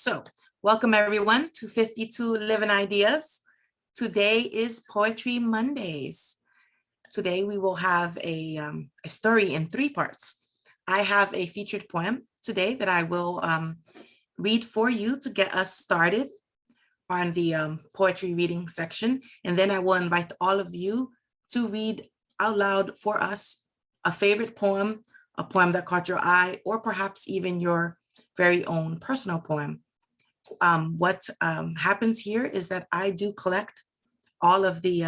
So, welcome everyone to 52 Living Ideas. Today is Poetry Mondays. Today we will have a story in 3 parts. I have a featured poem today that I will read for you to get us started on the poetry reading section. And then I will invite all of you to read out loud for us a favorite poem, a poem that caught your eye, or perhaps even your very own personal poem. What happens here is that I do collect all of the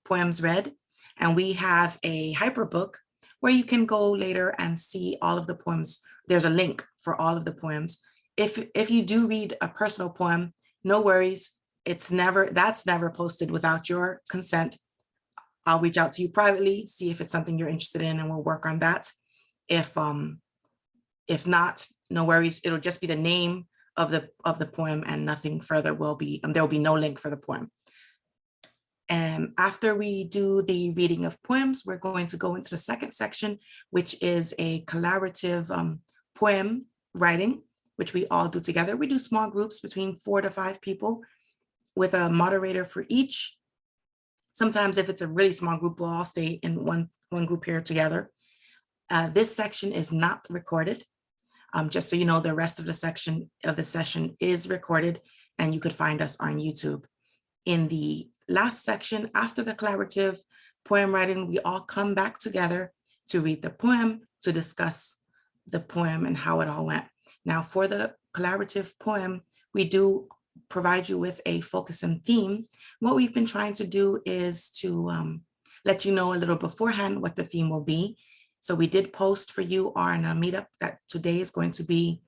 poems read, and we have a hyperbook where you can go later and see all of the poems. There's a link for all of the poems. If you do read a personal poem, no worries. That's never posted without your consent. I'll reach out to you privately, see if it's something you're interested in, and we'll work on that. If not, no worries. It'll just be the name of the poem and nothing further will be, there will be no link for the poem. And after we do the reading of poems, we're going to go into the second section, which is a collaborative poem writing, which we all do together. We do small groups between 4 to 5 people with a moderator for each. Sometimes if it's a really small group, we'll all stay in one group here together. This section is not recorded. Just so you know, the rest of the session is recorded, and you could find us on YouTube. In the last section, after the collaborative poem writing, we all come back together to read the poem, to discuss the poem and how it all went. Now, for the collaborative poem, we do provide you with a focus and theme. What we've been trying to do is to let you know a little beforehand what the theme will be. So we did post for you on a meetup that today is going to be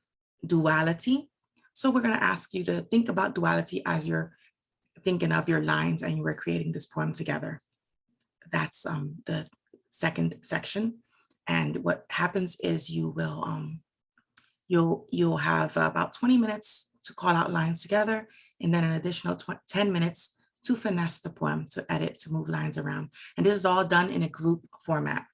duality. So we're going to ask you to think about duality as you're thinking of your lines and you were creating this poem together. That's the second section. And what happens is you will you'll have about 20 minutes to call out lines together, and then an additional 10 minutes to finesse the poem, to edit, to move lines around. And this is all done in a group format.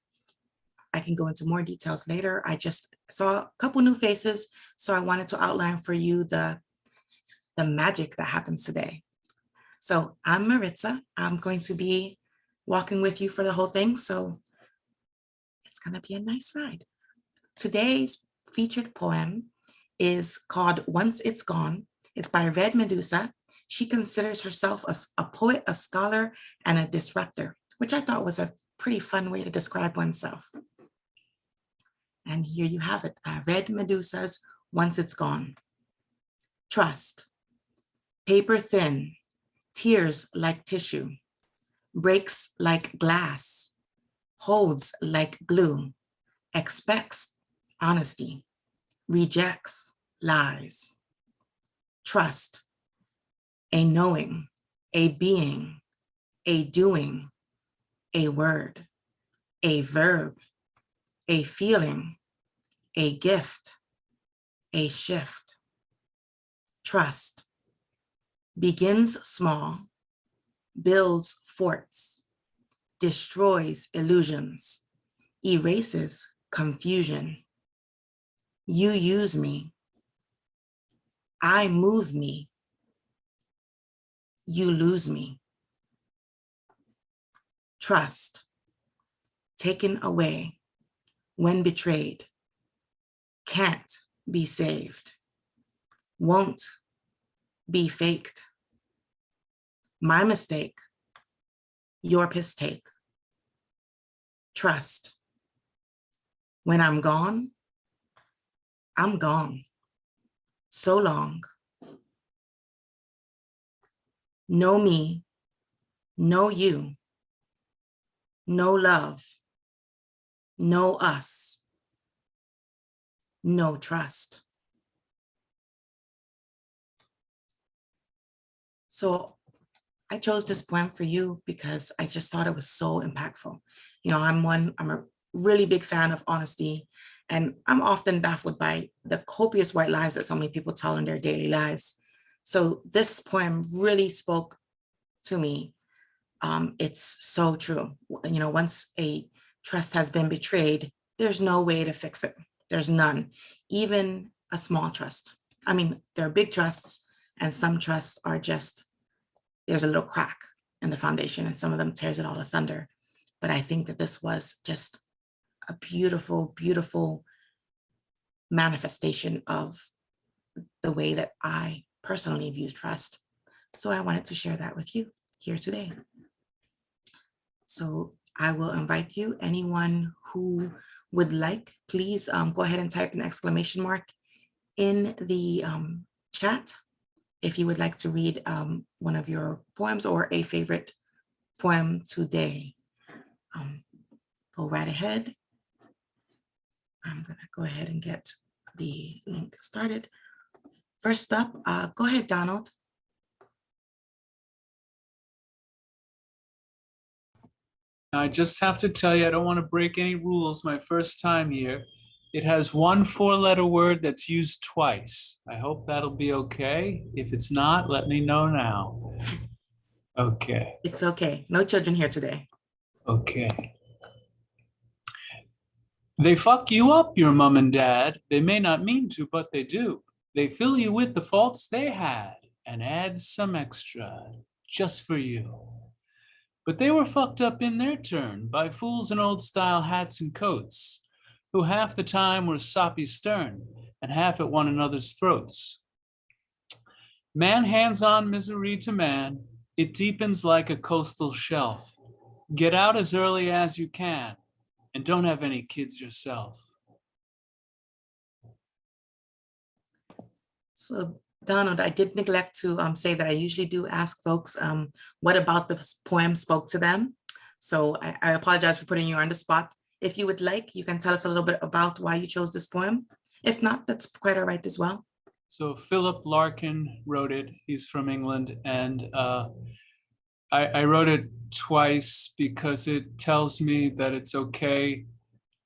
I can go into more details later. I just saw a couple new faces, so I wanted to outline for you the magic that happens today. So I'm Maritza. I'm going to be walking with you for the whole thing, so it's going to be a nice ride. Today's featured poem is called Once It's Gone. It's by Red Medusa. She considers herself a poet, a scholar, and a disruptor, which I thought was a pretty fun way to describe oneself. And here you have it, Red Medusa's Once It's Gone. Trust, paper thin, tears like tissue, breaks like glass, holds like glue, expects honesty, rejects lies. Trust, a knowing, a being, a doing, a word, a verb, a feeling, a gift, a shift. Trust begins small, builds forts, destroys illusions, erases confusion. You use me, I move me, you lose me. Trust taken away when betrayed, can't be saved, won't be faked. My mistake, your piss take. Trust, when I'm gone, I'm gone. So long. No me, no you, no love, no us, no trust. So I chose this poem for you because I just thought it was so impactful. You know, I'm a really big fan of honesty, and I'm often baffled by the copious white lies that so many people tell in their daily lives. So this poem really spoke to me. It's so true. You know, once a trust has been betrayed, there's no way to fix it. There's none, even a small trust. I mean, there are big trusts, and some trusts are just, there's a little crack in the foundation, and some of them tears it all asunder. But I think that this was just a beautiful, beautiful manifestation of the way that I personally view trust. So I wanted to share that with you here today. So I will invite you, anyone who would like, please go ahead and type an exclamation mark in the chat if you would like to read one of your poems or a favorite poem today. Go right ahead. I'm gonna go ahead and get the link started. First up, go ahead, Donald. I just have to tell you, I don't want to break any rules my first time here. It has one 4-letter word that's used twice. I hope that'll be okay. If it's not, let me know now. Okay. It's okay. No children here today. Okay. They fuck you up, your mom and dad. They may not mean to, but they do. They fill you with the faults they had and add some extra just for you. But they were fucked up in their turn by fools in old-style hats and coats, who half the time were soppy stern and half at one another's throats. Man hands on misery to man, it deepens like a coastal shelf. Get out as early as you can, and don't have any kids yourself. So Donald, I did neglect to say that I usually do ask folks what about the poem spoke to them. So I apologize for putting you on the spot. If you would like, you can tell us a little bit about why you chose this poem. If not, that's quite all right as well. So Philip Larkin wrote it. He's from England, and I wrote it twice because it tells me that it's okay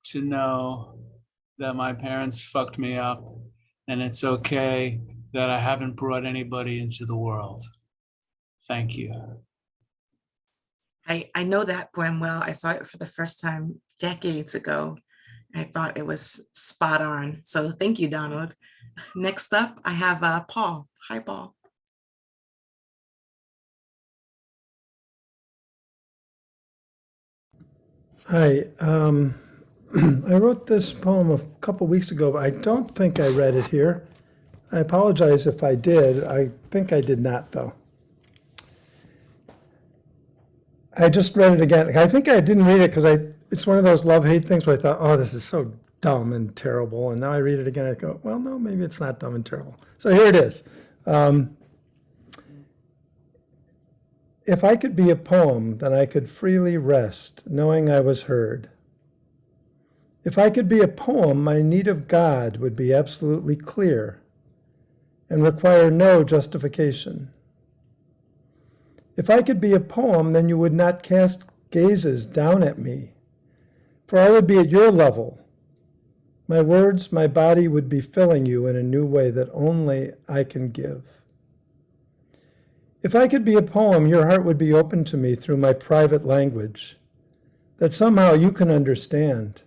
to know that my parents fucked me up, and it's okay that I haven't brought anybody into the world. Thank you. I know that poem well. I saw it for the first time decades ago. I thought it was spot on. So thank you, Donald. Next up, I have Paul. Hi, Paul. Hi, I wrote this poem a couple weeks ago, but I don't think I read it here. I apologize if I did. I think I did not, though. I just read it again. I think I didn't read it because it's one of those love-hate things where I thought, oh, this is so dumb and terrible. And now I read it again, I go, well, no, maybe it's not dumb and terrible. So here it is. If I could be a poem, then I could freely rest, knowing I was heard. If I could be a poem, my need of God would be absolutely clear and require no justification. If I could be a poem, then you would not cast gazes down at me, for I would be at your level. My words, my body would be filling you in a new way that only I can give. If I could be a poem, your heart would be open to me through my private language, that somehow you can understand.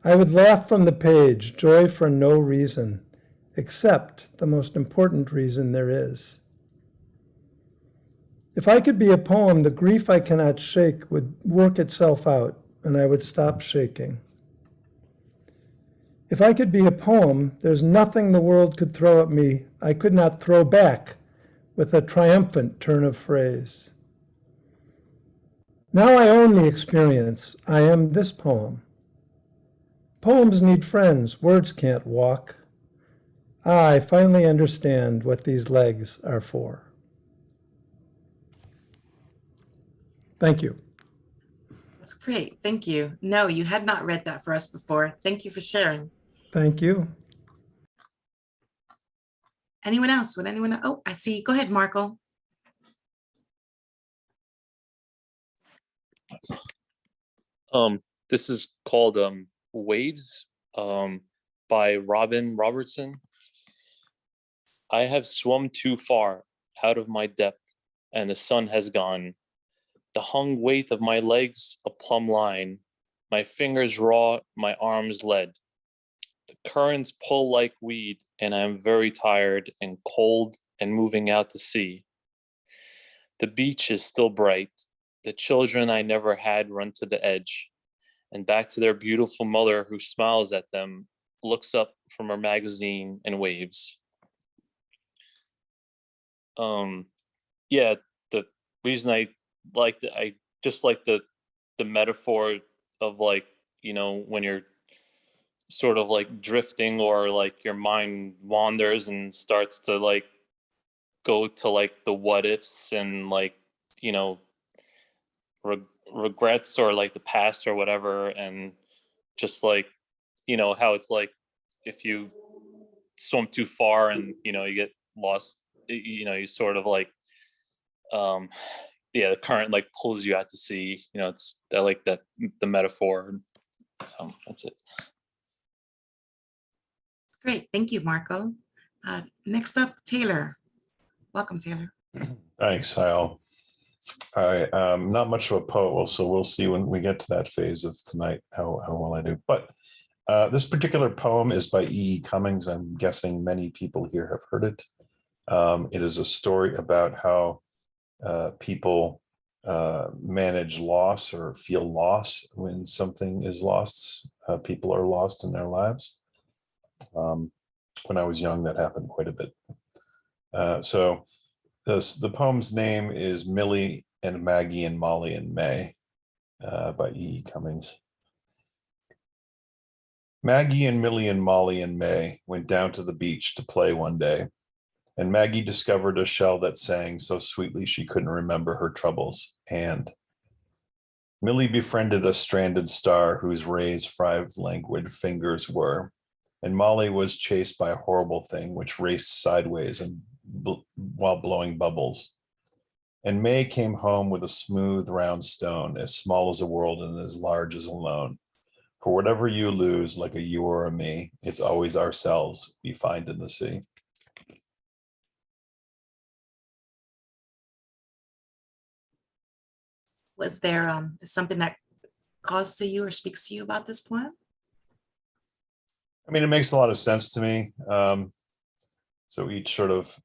I would laugh from the page, joy for no reason, except the most important reason there is. If I could be a poem, the grief I cannot shake would work itself out, and I would stop shaking. If I could be a poem, there's nothing the world could throw at me I could not throw back with a triumphant turn of phrase. Now I own the experience. I am this poem. Poems need friends. Words can't walk. I finally understand what these legs are for. Thank you. That's great. Thank you. No, you had not read that for us before. Thank you for sharing. Thank you. Anyone else? Would anyone? Oh, I see. Go ahead, Marco. This is called Waves by Robin Robertson. I have swum too far out of my depth, and the sun has gone. The hung weight of my legs a plumb line, my fingers raw, my arms lead. The currents pull like weed, and I am very tired and cold and moving out to sea. The beach is still bright. The children I never had run to the edge and back to their beautiful mother who smiles at them, looks up from her magazine and waves. Yeah, the reason I just like the metaphor of, like, you know, when you're sort of like drifting, or like your mind wanders and starts to like go to like the what ifs and, like, you know, regrets or like the past or whatever, and just like, you know, how it's like if you swim too far and, you know, you get lost, you know, you sort of like, um yeah, the current like pulls you out to sea, you know. It's, I like that, the metaphor. That's it. Great, thank you, Marco. Next up, Taylor. Welcome, Taylor. Thanks, Hal. I'm not much of a poet, so we'll see when we get to that phase of tonight how well I do. But this particular poem is by E. Cummings. I'm guessing many people here have heard it. It is a story about how people manage loss or feel loss when something is lost. People are lost in their lives. When I was young, that happened quite a bit. So the poem's name is Millie and Maggie and Molly and May by E. Cummings. Maggie and Millie and Molly and May went down to the beach to play one day, and Maggie discovered a shell that sang so sweetly she couldn't remember her troubles. And Millie befriended a stranded star whose rays 5 languid fingers were, and Molly was chased by a horrible thing which raced sideways and while blowing bubbles. And May came home with a smooth round stone, as small as a world and as large as a lone. For whatever you lose, like a you or a me, it's always ourselves we find in the sea. Was there something that calls to you or speaks to you about this poem? I mean, it makes a lot of sense to me. So each sort of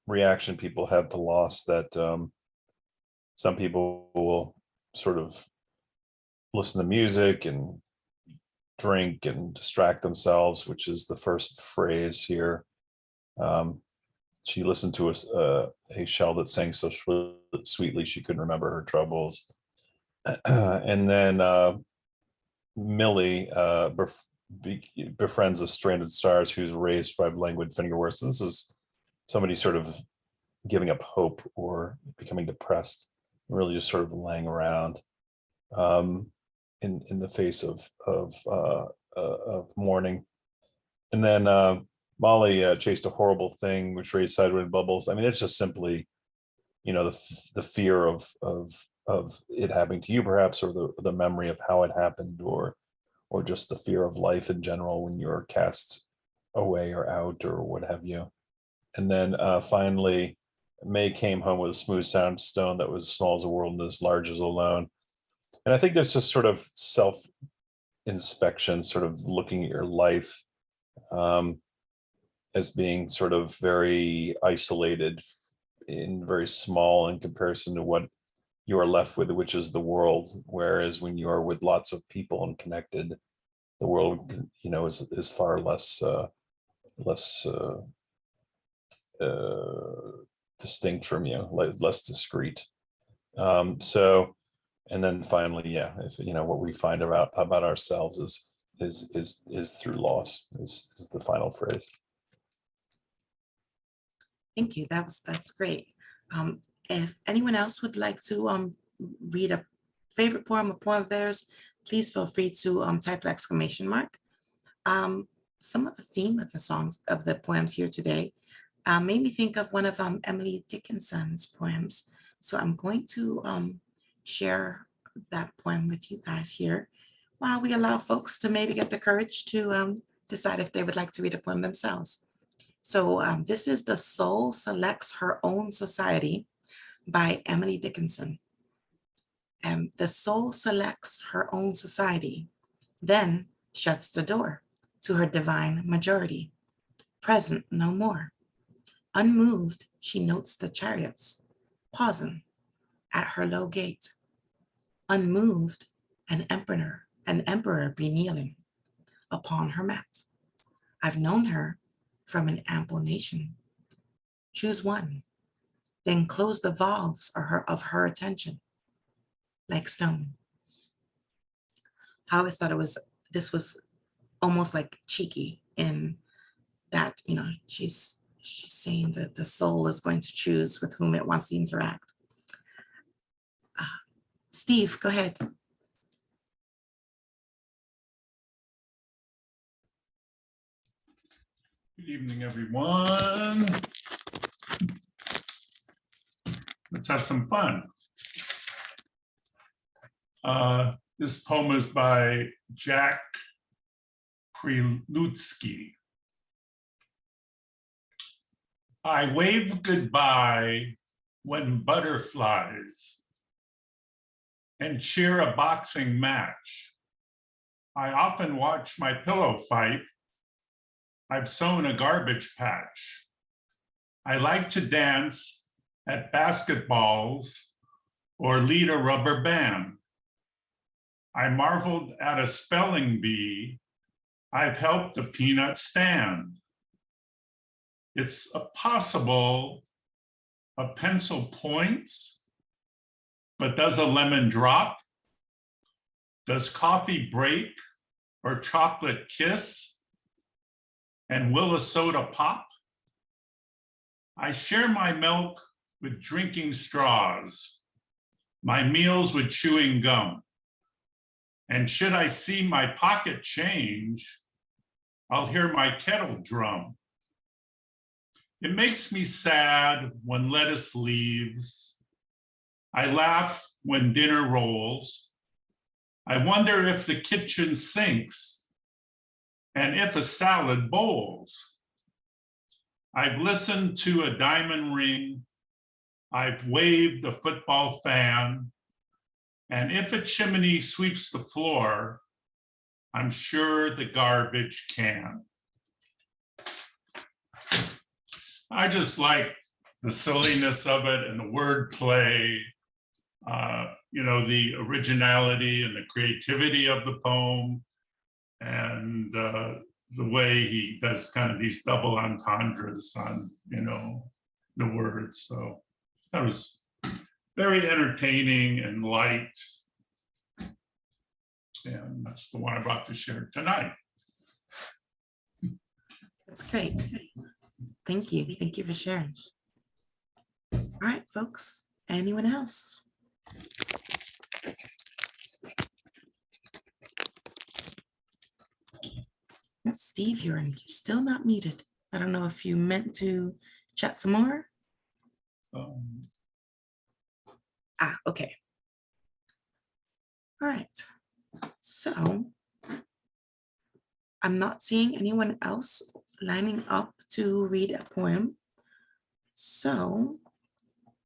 reaction people have to loss, that some people will sort of listen to music and drink and distract themselves, which is the first phrase here. She listened to a shell that sang so sweetly she couldn't remember her troubles. And then Millie befriends a stranded stars whose raised 5 languid finger words. So this is somebody sort of giving up hope or becoming depressed, really just sort of laying around in the face of mourning. And then Molly chased a horrible thing which raised sideways bubbles. I mean, it's just simply, you know, the fear of it happening to you, perhaps, or the memory of how it happened, or just the fear of life in general when you're cast away or out or what have you. And then finally, May came home with a smooth sound stone that was as small as a world and as large as a lone. And I think that's just sort of self-inspection, sort of looking at your life as being sort of very isolated and very small in comparison to what you are left with, which is the world. Whereas when you are with lots of people and connected, the world, you know, is far less distinct from you, less discreet. So, and then finally, yeah, if you know what we find about ourselves is through loss, is the final phrase. Thank you. That's great. If anyone else would like to read a favorite poem, a poem of theirs, please feel free to type exclamation mark. Some of the theme of the songs, of the poems here today, made me think of one of Emily Dickinson's poems. So I'm going to share that poem with you guys here, while we allow folks to maybe get the courage to decide if they would like to read a poem themselves. So this is The Soul Selects Her Own Society by Emily Dickinson. And the soul selects her own society, then shuts the door, to her divine majority, present no more. Unmoved, she notes the chariots, pausing at her low gate. Unmoved, an emperor be kneeling upon her mat. I've known her from an ample nation. Choose one, then close the valves of her attention, like stone. I always thought this was almost like cheeky in that, she's saying that the soul is going to choose with whom it wants to interact. Steve, go ahead. Good evening, everyone. Let's have some fun. This poem is by Jack Prelutsky. I wave goodbye when butterflies and cheer a boxing match. I often watch my pillow fight. I've sewn a garbage patch. I like to dance at basketballs or lead a rubber band. I marveled at a spelling bee. I've helped a peanut stand. It's possible a pencil points, but does a lemon drop? Does coffee break or chocolate kiss? And will a soda pop? I share my milk with drinking straws, my meals with chewing gum. And should I see my pocket change, I'll hear my kettle drum. It makes me sad when lettuce leaves. I laugh when dinner rolls. I wonder if the kitchen sinks and if a salad bowls. I've listened to a diamond ring. I've waved a football fan. And if a chimney sweeps the floor, I'm sure the garbage can. I just like the silliness of it and the wordplay, the originality and the creativity of the poem, and the way he does kind of these double entendres on, the words. So that was very entertaining and light. And that's the one I brought to share tonight. That's great. Thank you. Thank you for sharing. All right, folks. Anyone else? No, Steve, you're still not muted. I don't know if you meant to chat some more. Okay. All right. So I'm not seeing anyone else lining up to read a poem. So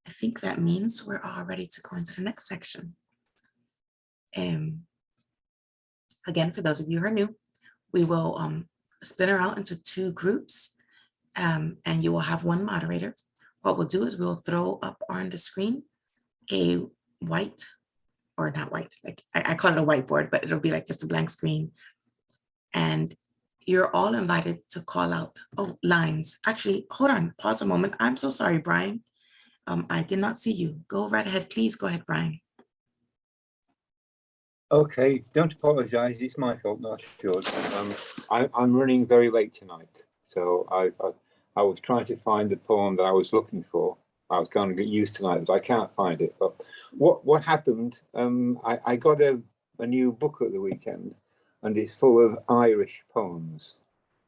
I think that means we're all ready to go into the next section. Again, for those of you who are new, we will split her out into two groups, and you will have one moderator. What we'll do is we'll throw up on the screen a white, or not white, like I call it a whiteboard, but it'll be like just a blank screen. And you're all invited to call out lines. Actually, hold on, pause a moment. I'm so sorry, Brian. I did not see you. Go right ahead, please. Go ahead, Brian. Okay, don't apologize. It's my fault, not yours. I'm running very late tonight, so I was trying to find the poem that I was looking for. I was going to get used tonight, but I can't find it. But what happened? I got a new book at the weekend, and it's full of Irish poems,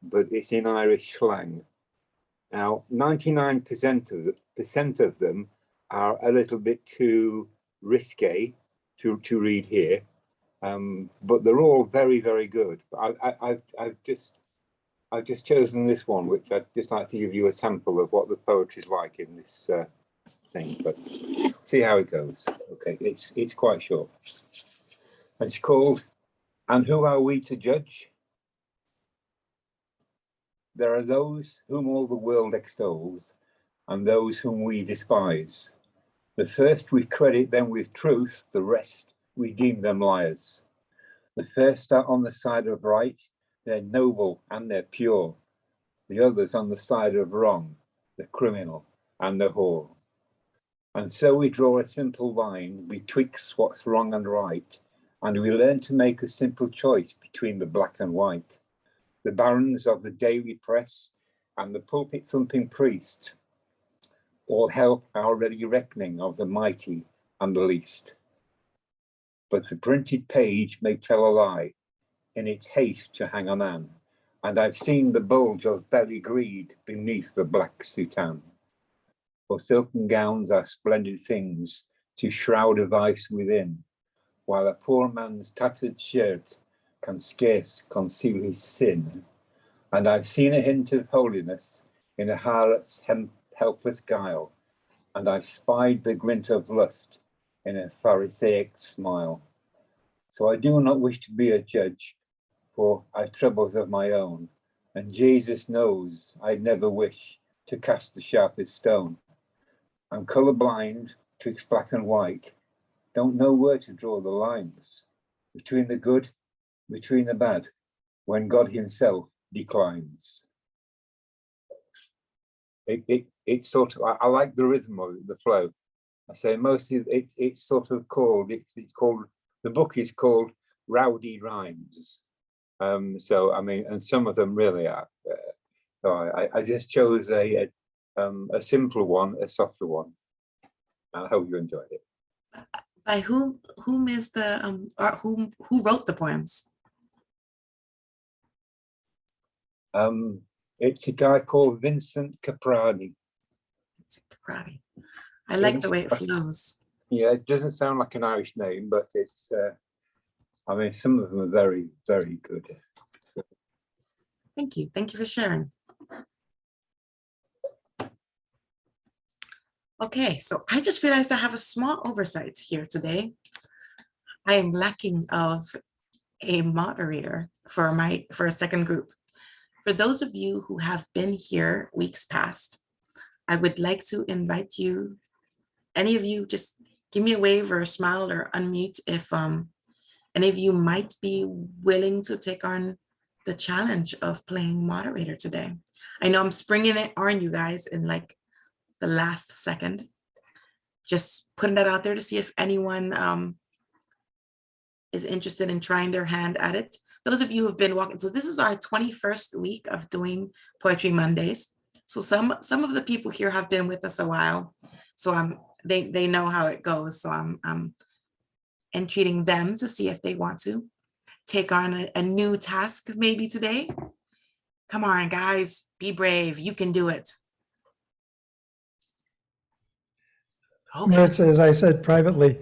but it's in Irish slang. Now, 99% of them are a little bit too risque to read here. But they're all very, very good. I've just chosen this one, which I'd just like to give you a sample of what the poetry's like in this thing. But see how it goes. Okay, it's quite short. It's called "And Who Are We to Judge?" there are those whom all the world extols and those whom we despise. The first we credit them with truth, the rest we deem them liars. The first are on the side of right, they're noble and they're pure. The others on the side of wrong, the criminal and the whore. And so we draw a simple line betwixt what's wrong and right, and we learn to make a simple choice between the black and white. The barons of the daily press and the pulpit-thumping priest all help our ready reckoning of the mighty and the least. But the printed page may tell a lie in its haste to hang a man, and I've seen the bulge of belly greed beneath the black soutane. For silken gowns are splendid things to shroud a vice within, while a poor man's tattered shirt can scarce conceal his sin. And I've seen a hint of holiness in a harlot's helpless guile, and I've spied the glint of lust in a Pharisaic smile. So I do not wish to be a judge, for I've troubles of my own, and Jesus knows I'd never wish to cast the sharpest stone. I'm colourblind twixt black and white, don't know where to draw the lines between the good, between the bad, when God himself declines. It's sort of, I like the rhythm of it, the flow. I say mostly it's sort of called, it's called, the book is called Rowdy Rhymes. So I mean, and some of them really are. So I just chose a simple one, a softer one. I hope you enjoyed it. By whom is the or who wrote the poems? It's a guy called Vincent Caprati. It's Caprati. I like the way it flows. Yeah, it doesn't sound like an Irish name, but it's, I mean, some of them are very, very good. So. Thank you. Thank you for sharing. Okay, so I just realized I have a small oversight here today. I am lacking of a moderator for a second group. For those of you who have been here weeks past, I would like to invite you, any of you, just give me a wave or a smile or unmute if any of you might be willing to take on the challenge of playing moderator today. I know I'm springing it on you guys in like the last second. Just putting that out there to see if anyone is interested in trying their hand at it. Those of you who've been walking, so this is our 21st week of doing Poetry Mondays. So some of the people here have been with us a while. So they know how it goes. So I'm entreating them to see if they want to take on a new task maybe today. Come on, guys, be brave. You can do it. Okay. Mertz, as I said privately,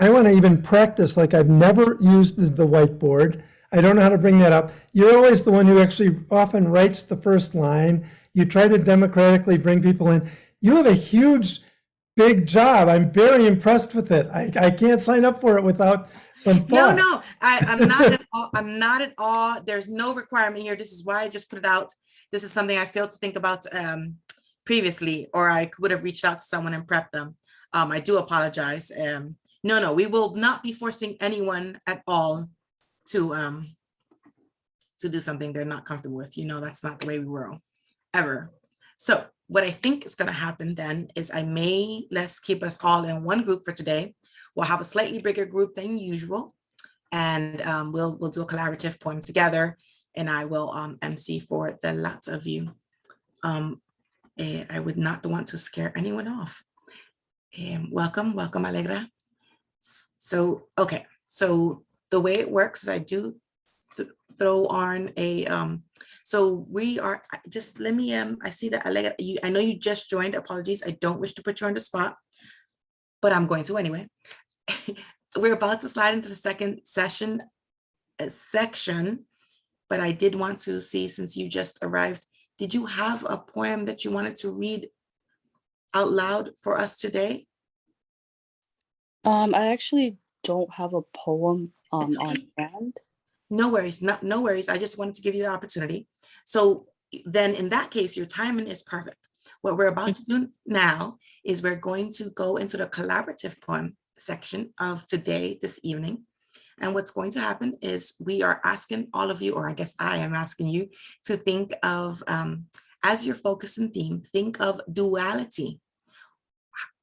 I want to even practice like I've never used the whiteboard. I don't know how to bring that up. You're always the one who actually often writes the first line. You try to democratically bring people in. You have a huge, big job. I'm very impressed with it. I can't sign up for it without some thought. No, I'm not at all. I'm not at all. There's no requirement here. This is why I just put it out. This is something I failed to think about previously, or I would have reached out to someone and prepped them. I do apologize. No, we will not be forcing anyone at all to do something they're not comfortable with. You know, that's not the way we roll, ever. So what I think is going to happen then is let's keep us all in one group for today. We'll have a slightly bigger group than usual, and we'll do a collaborative poem together, and I will MC for the lot of you. I would not want to scare anyone off. Welcome, Allegra. So, okay, so the way it works is I do throw on a, so we are, just let me, I see that Allegra, I know you just joined, apologies, I don't wish to put you on the spot, but I'm going to anyway. We're about to slide into the second section, but I did want to see, since you just arrived, did you have a poem that you wanted to read out loud for us today? I actually don't have a poem Okay. on hand. No worries, no worries. I just wanted to give you the opportunity. So then in that case, your timing is perfect. What we're about to do now is we're going to go into the collaborative poem section of today, this evening. And what's going to happen is we are asking all of you, or I guess I am asking you, to think of, as your focus and theme, think of duality.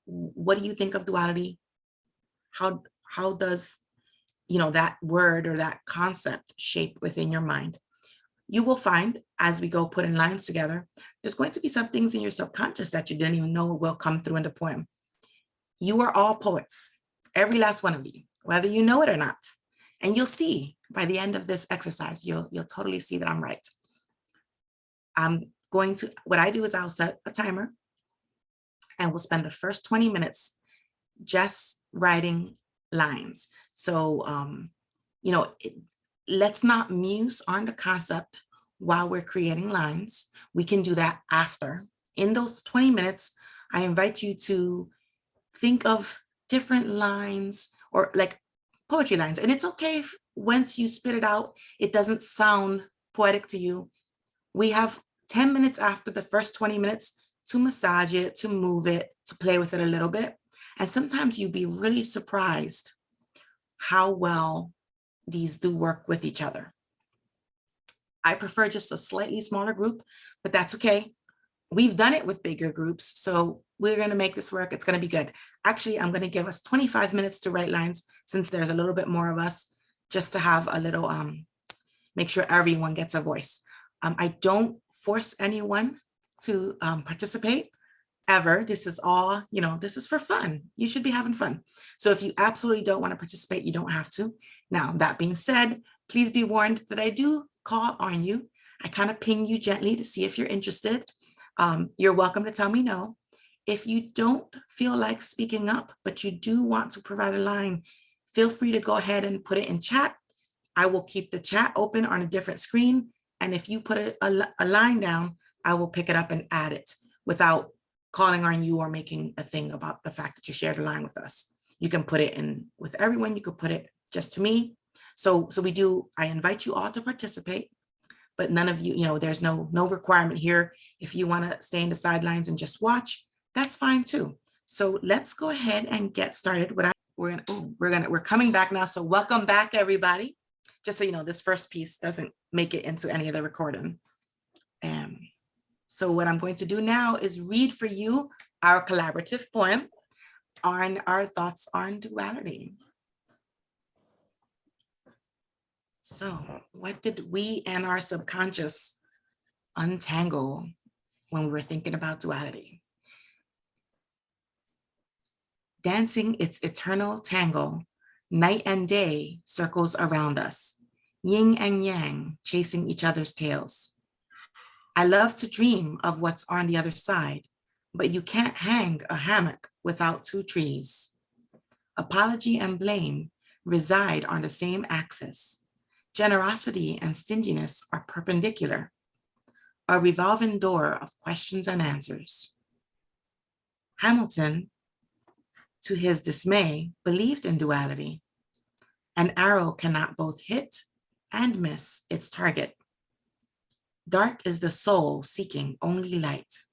What do you think of duality? How does, that word or that concept shape within your mind? You will find, as we go putting lines together, there's going to be some things in your subconscious that you didn't even know will come through in the poem. You are all poets, every last one of you, whether you know it or not. And you'll see by the end of this exercise, you'll totally see that I'm right. What I do is I'll set a timer and we'll spend the first 20 minutes just writing lines. So, let's not muse on the concept while we're creating lines. We can do that after. In those 20 minutes, I invite you to think of different lines or like poetry lines. And it's okay if once you spit it out, it doesn't sound poetic to you. We have 10 minutes after the first 20 minutes to massage it, to move it, to play with it a little bit. And sometimes you'd be really surprised how well these do work with each other. I prefer just a slightly smaller group, but that's okay. We've done it with bigger groups, so we're going to make this work. It's going to be good. Actually, I'm going to give us 25 minutes to write lines since there's a little bit more of us, just to have a little, make sure everyone gets a voice. I don't force anyone to participate ever. This is all, this is for fun. You should be having fun. So if you absolutely don't want to participate, you don't have to. Now, that being said, please be warned that I do call on you. I kind of ping you gently to see if you're interested. You're welcome to tell me no. If you don't feel like speaking up, but you do want to provide a line, feel free to go ahead and put it in chat. I will keep the chat open on a different screen. And if you put a line down, I will pick it up and add it without calling on you or making a thing about the fact that you shared a line with us. You can put it in with everyone. You could put it just to me. So I invite you all to participate, but none of you, there's no requirement here. If you want to stay in the sidelines and just watch, that's fine too. So let's go ahead and get started. We're coming back now. So welcome back, everybody. Just so you know, this first piece doesn't make it into any of the recording. So what I'm going to do now is read for you our collaborative poem on our thoughts on duality. So what did we and our subconscious untangle when we were thinking about duality? Dancing its eternal tango, night and day circles around us, yin and yang chasing each other's tails. I love to dream of what's on the other side, but you can't hang a hammock without two trees. Apology and blame reside on the same axis. Generosity and stinginess are perpendicular, a revolving door of questions and answers. Hamilton, to his dismay, believed in duality. An arrow cannot both hit and miss its target. Dark is the soul seeking only light.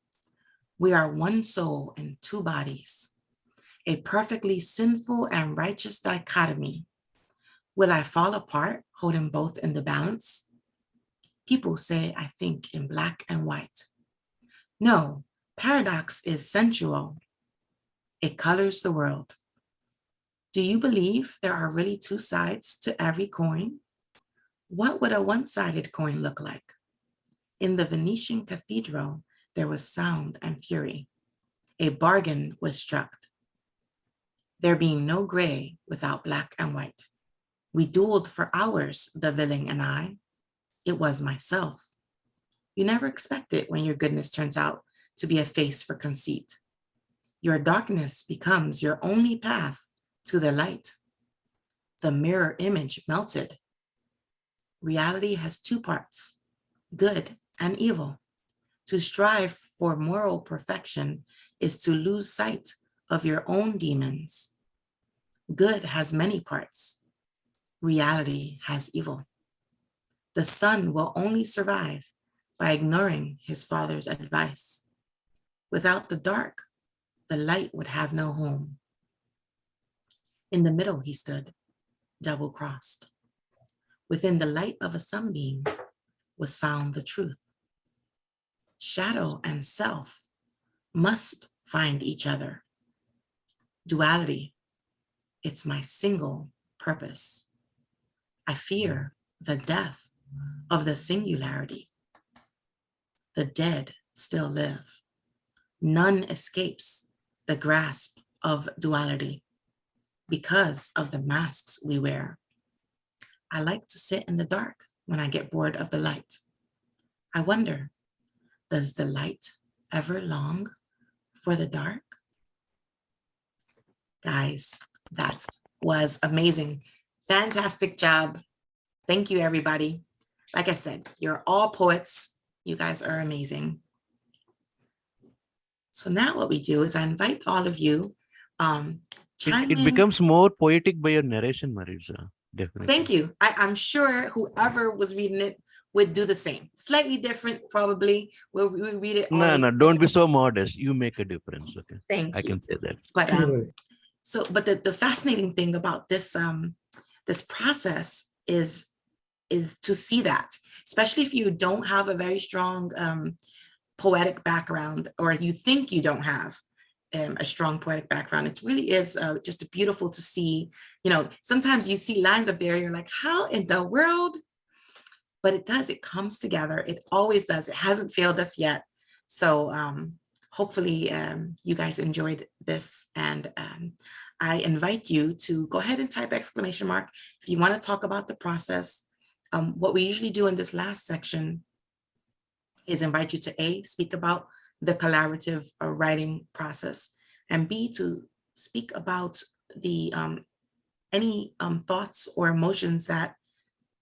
We are one soul in two bodies, a perfectly sinful and righteous dichotomy. Will I fall apart holding both in the balance? People say I think in black and white. No, paradox is sensual. It colors the world. Do you believe there are really two sides to every coin? What would a one-sided coin look like? In the Venetian cathedral, there was sound and fury. A bargain was struck. There being no gray without black and white. We dueled for hours, the villain and I. It was myself. You never expect it when your goodness turns out to be a face for conceit. Your darkness becomes your only path to the light. The mirror image melted. Reality has two parts, good and evil. To strive for moral perfection is to lose sight of your own demons. Good has many parts. Reality has evil. The sun will only survive by ignoring his father's advice. Without the dark, the light would have no home. In the middle he stood, double-crossed. Within the light of a sunbeam was found the truth. Shadow and self must find each other. Duality, it's my single purpose. I fear the death of the singularity. The dead still live. None escapes the grasp of duality because of the masks we wear. I like to sit in the dark when I get bored of the light. I wonder, does the light ever long for the dark? Guys, that was amazing. Fantastic job. Thank you, everybody. Like I said, you're all poets. You guys are amazing. So now what we do is I invite all of you, chime It in. becomes more poetic by your narration, Maritza. Definitely. Thank you. I'm sure whoever was reading it would do the same. Slightly different, probably. We'll read it all. No, don't be so modest. You make a difference. Okay. Thank I you. can say that. But Truly. but the fascinating thing about this this process is to see that, especially if you don't have a very strong poetic background, or you think you don't have a strong poetic background. It really is just beautiful to see. You know, sometimes you see lines up there, you're like, how in the world? But it does, it comes together. It always does. It hasn't failed us yet. So hopefully you guys enjoyed this, and I invite you to go ahead and type ! If you want to talk about the process. What we usually do in this last section is invite you to A, speak about the collaborative writing process, and B, to speak about the any thoughts or emotions that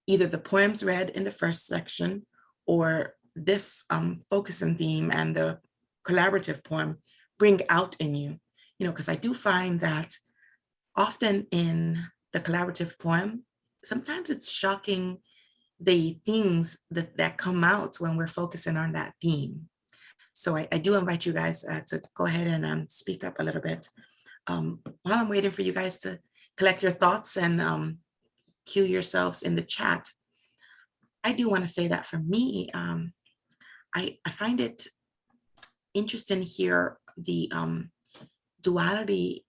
either the poems read in the first section or this focus and theme and the collaborative poem bring out in you. You know, because I do find that often in the collaborative poem, sometimes it's shocking the things that come out when we're focusing on that theme. So I do invite you guys to go ahead and speak up a little bit. While I'm waiting for you guys to collect your thoughts and cue yourselves in the chat, I do want to say that for me, I find it interesting here, the duality,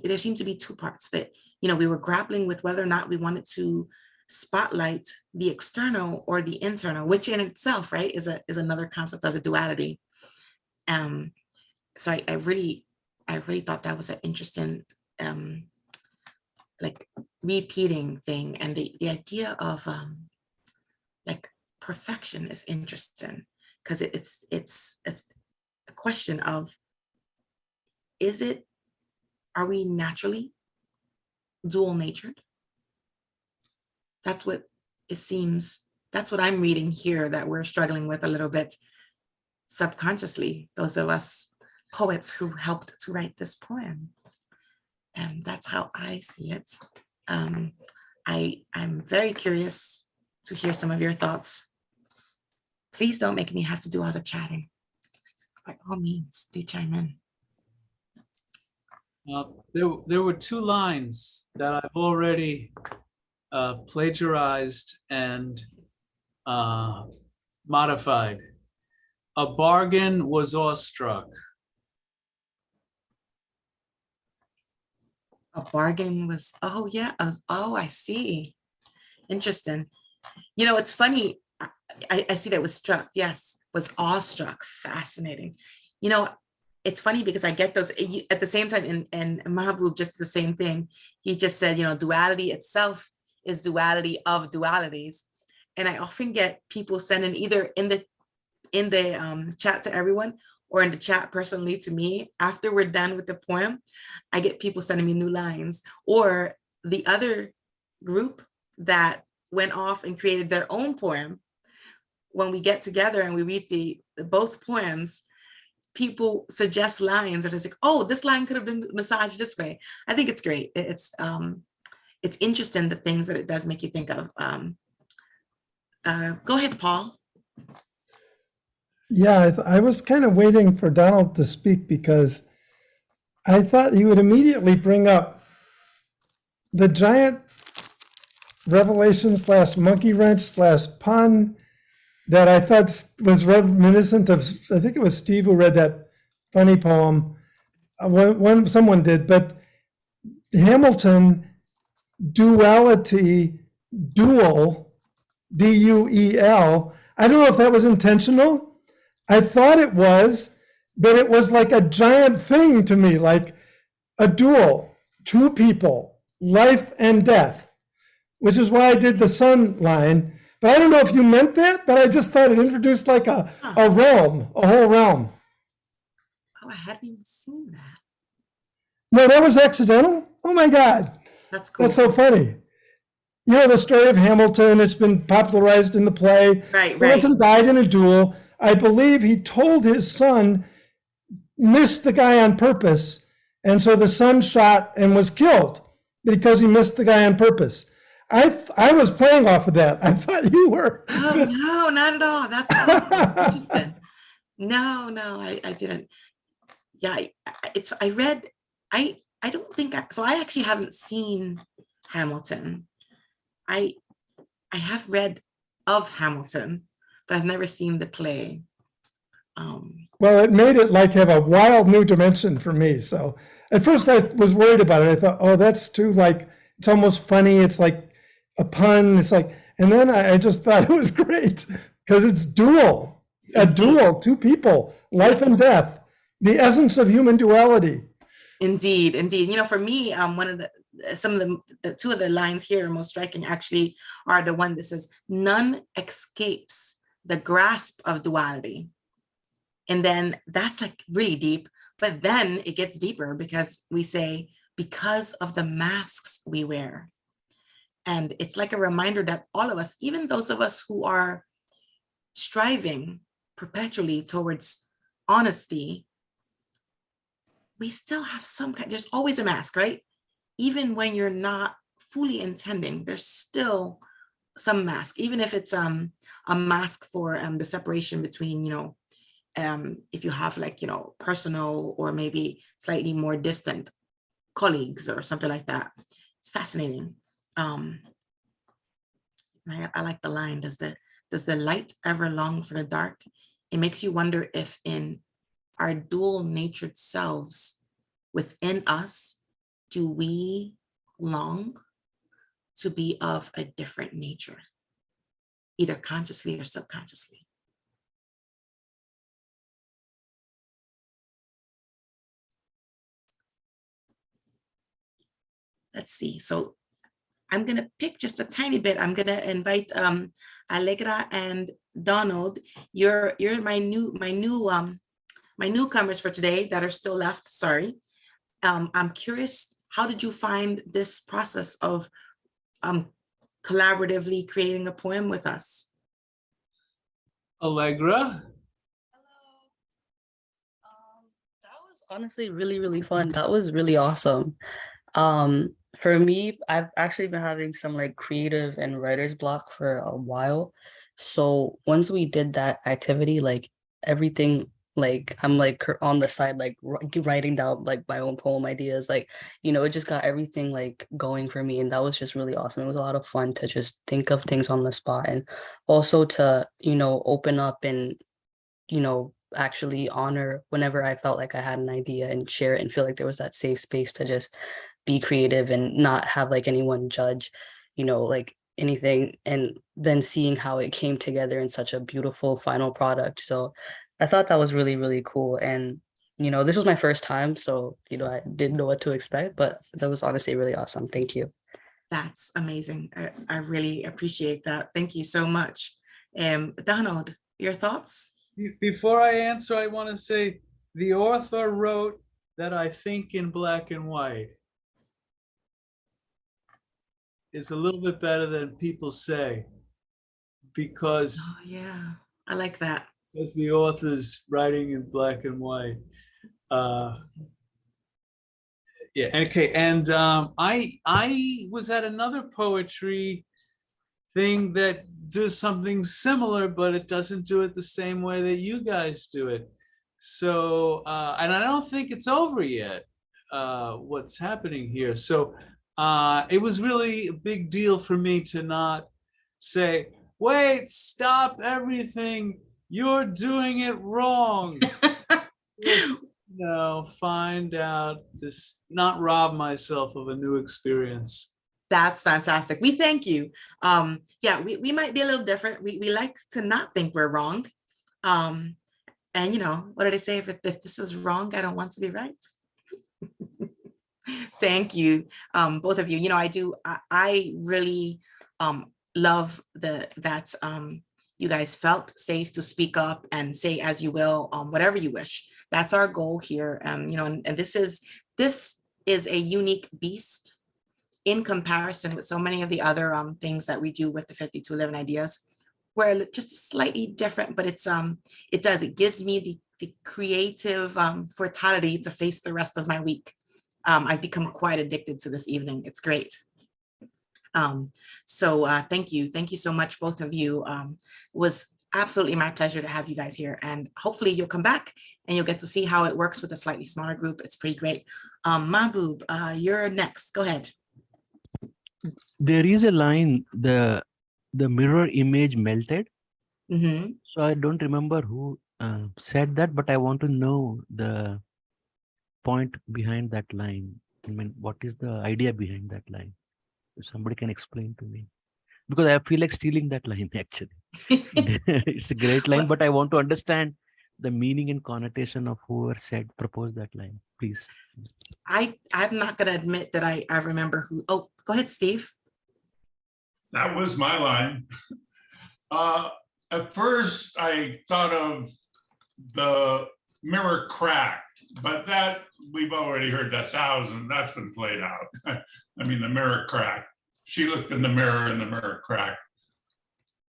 there seems to be two parts that, you know, we were grappling with whether or not we wanted to spotlight the external or the internal, which in itself, right, is another concept of the duality. So I really thought that was an interesting like repeating thing, and the idea of like perfection is interesting, because it's a question of, are we naturally dual natured? That's what it seems, that's what I'm reading here, that we're struggling with a little bit subconsciously, those of us poets who helped to write this poem. And that's how I see it. I'm very curious to hear some of your thoughts. Please don't make me have to do all the chatting. By all means, do chime in. There were two lines that I've already plagiarized and modified. A bargain was awestruck. A bargain was, oh yeah, I see. Interesting. You know, it's funny. I see that was struck. Yes, was awestruck. Fascinating. You know, it's funny because I get those at the same time, and Mahabub just the same thing. He just said, you know, duality itself is duality of dualities. And I often get people sending either in the chat to everyone or in the chat personally to me after we're done with the poem. I get people sending me new lines, or the other group that went off and created their own poem. When we get together and we read the both poems, people suggest lines that is like, oh, this line could have been massaged this way. I think it's great. It's interesting, the things that it does make you think of. Go ahead, Paul. Yeah, I was kind of waiting for Donald to speak because I thought he would immediately bring up the giant revelation slash monkey wrench slash pun that I thought was reminiscent of, I think it was Steve who read that funny poem. Someone did, but Hamilton, duality, dual, D-U-E-L. I don't know if that was intentional. I thought it was, but it was like a giant thing to me, like a duel, two people, life and death, which is why I did the sun line. But I don't know if you meant that, but I just thought it introduced like a realm, a whole realm. Oh, I hadn't even seen that. No, that was accidental. Oh my God. That's cool. That's so funny. You know the story of Hamilton, it's been popularized in the play. Right, right. Hamilton died in a duel. I believe he told his son, missed the guy on purpose. And so the son shot and was killed because he missed the guy on purpose. I was playing off of that. I thought you were. Oh, no, not at all. That's awesome. No, I didn't. Yeah, I don't think, so I actually haven't seen Hamilton. I have read of Hamilton, but I've never seen the play. Well, it made it like have a wild new dimension for me. So at first I was worried about it. I thought, oh, that's too like, it's almost funny. It's like a pun. It's like, and then I just thought it was great because it's dual, a duel, two people, life and death, the essence of human duality. Indeed. You know, for me, one of the two of the lines here most striking actually are the one that says, none escapes the grasp of duality. And then that's like really deep, but then it gets deeper because we say, because of the masks we wear. And it's like a reminder that all of us, even those of us who are striving perpetually towards honesty, we still have some kind, there's always a mask, right? Even when you're not fully intending, there's still some mask, even if it's a mask for the separation between, you know, if you have like, you know, personal or maybe slightly more distant colleagues or something like that. It's fascinating. I like the line, does the light ever long for the dark? It makes you wonder if in our dual natured selves within us, do we long to be of a different nature, either consciously or subconsciously? Let's see. So I'm going to pick just a tiny bit. I'm going to invite Allegra and Donald. You're my newcomers for today that are still left. Sorry. I'm curious, how did you find this process of collaboratively creating a poem with us? Allegra? That was honestly really, really fun. That was really awesome. For me, I've actually been having some like creative and writer's block for a while. So once we did that activity, like everything, like I'm like on the side, like writing down like my own poem ideas, like, you know, it just got everything like going for me. And that was just really awesome. It was a lot of fun to just think of things on the spot and also to, you know, open up and, you know, actually honor whenever I felt like I had an idea and share it and feel like there was that safe space to just be creative and not have like anyone judge, you know, like anything, and then seeing how it came together in such a beautiful final product. So I thought that was really, really cool. And, you know, this was my first time, so, you know, I didn't know what to expect, but that was honestly really awesome. Thank you. That's amazing. I really appreciate that. Thank you so much. Donald, your thoughts? Before I answer, I want to say the author wrote that I think in black and white. Is a little bit better than people say, because Oh, yeah, I like that. Because the author's writing in black and white. Yeah, okay. And I was at another poetry thing that does something similar, but it doesn't do it the same way that you guys do it. So, and I don't think it's over yet, what's happening here. So it was really a big deal for me to not say, wait, stop everything. You're doing it wrong. Just, find out this, not rob myself of a new experience. That's fantastic. We thank you. Yeah, we might be a little different. We like to not think we're wrong. And what do they say? If this is wrong, I don't want to be right. Thank you, both of you. I really love that you guys felt safe to speak up and say as you will, whatever you wish. That's our goal here. And this is a unique beast in comparison with so many of the other things that we do with the 52 Living Ideas. We're just slightly different, but it gives me the creative fertility to face the rest of my week. I've become quite addicted to this evening. It's great. So thank you so much, both of you. It was absolutely my pleasure to have you guys here, and hopefully you'll come back and you'll get to see how it works with a slightly smaller group. It's pretty great. Mahbub, you're next. Go ahead. There is a line, the mirror image melted. Mm-hmm. So I don't remember who said that, but I want to know the point behind that line. I mean, what is the idea behind that line? If somebody can explain to me, because I feel like stealing that line actually. It's a great line, but I want to understand the meaning and connotation of whoever proposed that line, please. I'm not going to admit that I remember who. Oh, go ahead, Steve. That was my line. At first, I thought of the mirror cracked, but that we've already heard 1,000. That's been played out. I mean, the mirror cracked. She looked in the mirror and the mirror cracked.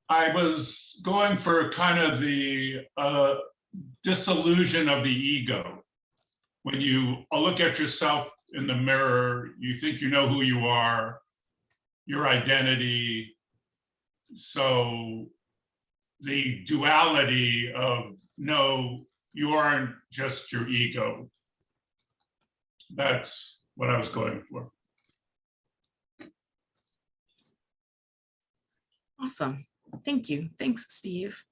I was going for kind of the disillusion of the ego. When you look at yourself in the mirror, you think you know who you are, your identity. So the duality of no, you aren't just your ego. That's what I was going for. Awesome. Thank you. Thanks, Steve.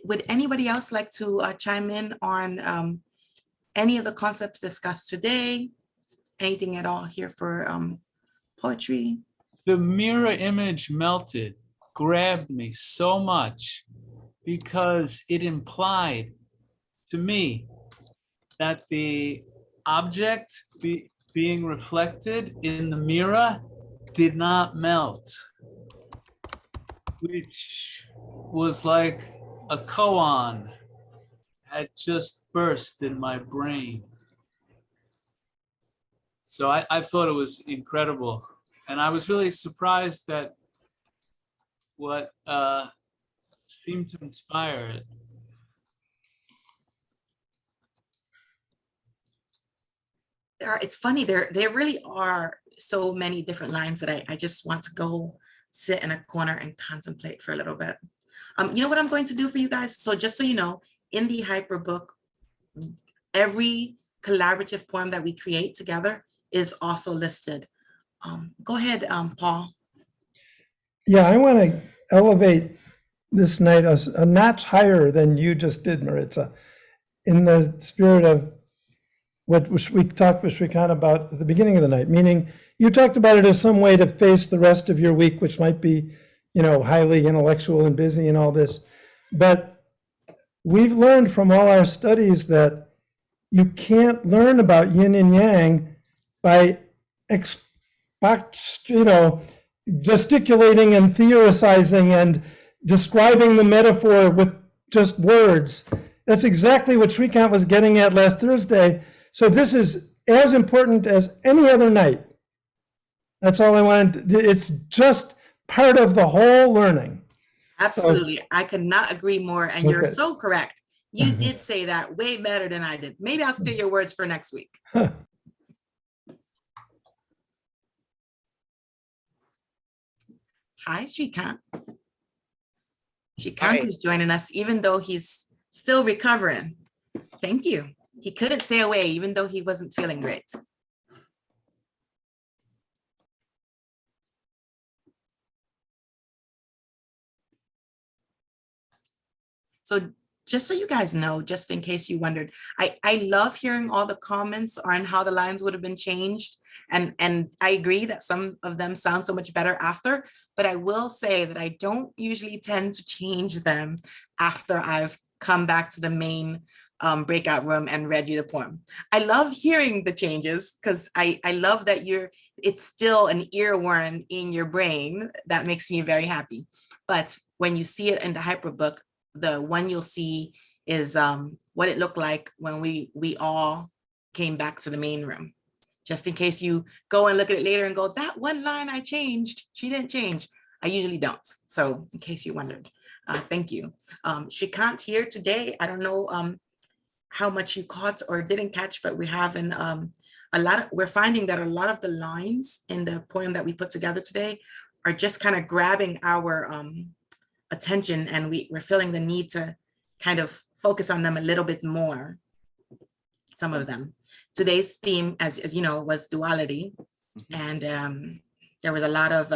Would anybody else like to chime in on any of the concepts discussed today? Anything at all here for poetry? The mirror image melted, grabbed me so much because it implied to me that the object being reflected in the mirror did not melt, which was like a koan had just burst in my brain. So I thought it was incredible. And I was really surprised that what seemed to inspire it. It's funny, there really are so many different lines that I just want to go sit in a corner and contemplate for a little bit. You know what I'm going to do for you guys? So just so you know, in the Hyper book, every collaborative poem that we create together is also listed. Go ahead, Paul. Yeah, I want to elevate this night a notch higher than you just did, Maritza, in the spirit of what we talked with Shrikant about at the beginning of the night, meaning you talked about it as some way to face the rest of your week, which might be, highly intellectual and busy and all this. But we've learned from all our studies that you can't learn about yin and yang by gesticulating and theorizing and describing the metaphor with just words. That's exactly what Shrikant was getting at last Thursday. So this is as important as any other night. That's all I wanted. It's just part of the whole learning. Absolutely. So, I could not agree more. And you're so correct. You did say that way better than I did. Maybe I'll steal your words for next week. Hi, Shrikant. Shrikant is joining us, even though he's still recovering. Thank you. He couldn't stay away, even though he wasn't feeling great. So just so you guys know, just in case you wondered, I love hearing all the comments on how the lines would have been changed. And I agree that some of them sound so much better after, but I will say that I don't usually tend to change them after I've come back to the main breakout room and read you the poem. I love hearing the changes because I love that it's still an earworm in your brain. That makes me very happy. But when you see it in the hyperbook, the one you'll see is what it looked like when we all came back to the main room. Just in case you go and look at it later and go, that one line I changed, she didn't change. I usually don't. So in case you wondered, thank you. Shrikant here today. I don't know how much you caught or didn't catch, but we have we're finding that a lot of the lines in the poem that we put together today are just kind of grabbing our attention, and we're feeling the need to kind of focus on them a little bit more, some of them. Today's theme, as you know, was duality. And there was a lot of,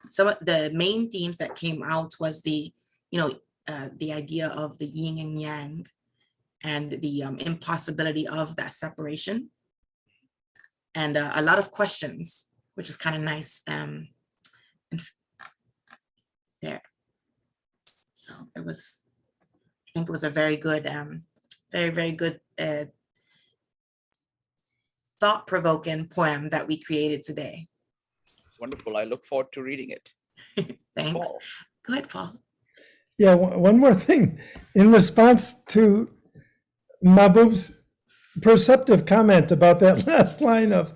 some of the main themes that came out was the idea of the yin and yang and the impossibility of that separation. And a lot of questions, which is kind of nice. And there. So I think it was a very good, very, very good thought-provoking poem that we created today. Wonderful. I look forward to reading it. Thanks. Paul. Go ahead, Paul. Yeah, one more thing. In response to Mahbub's perceptive comment about that last line of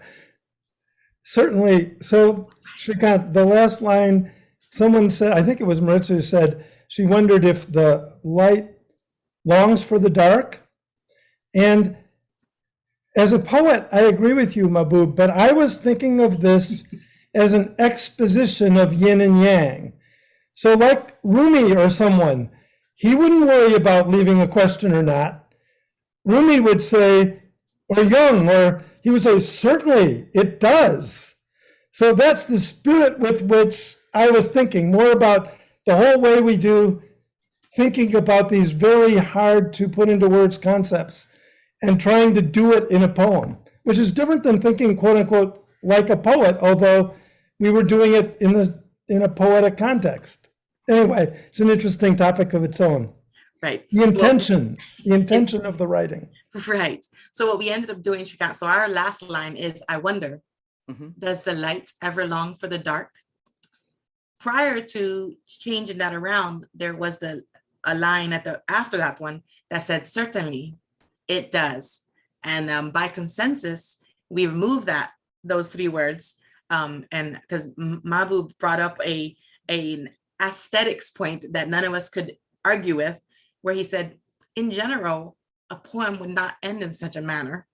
certainly, so Shrikant, the last line, someone said, I think it was Maritza who said, she wondered if the light longs for the dark. And as a poet, I agree with you, Mahbub, but I was thinking of this as an exposition of yin and yang. So like Rumi or someone, he wouldn't worry about leaving a question or not. Rumi would say, or Jung, or he would say, certainly it does. So that's the spirit with which I was thinking, more about the whole way we do thinking about these very hard to put into words concepts and trying to do it in a poem, which is different than thinking, quote unquote, like a poet, although we were doing it in a poetic context. Anyway, it's an interesting topic of its own. Right. The intention of the writing. Right. So what we ended up doing, Shrikant, so our last line is, I wonder, does the light ever long for the dark? Prior to changing that around, there was a line after that one that said, certainly it does. And by consensus, we removed those three words. And because Mahbub brought up an aesthetics point that none of us could argue with, where he said, in general, a poem would not end in such a manner.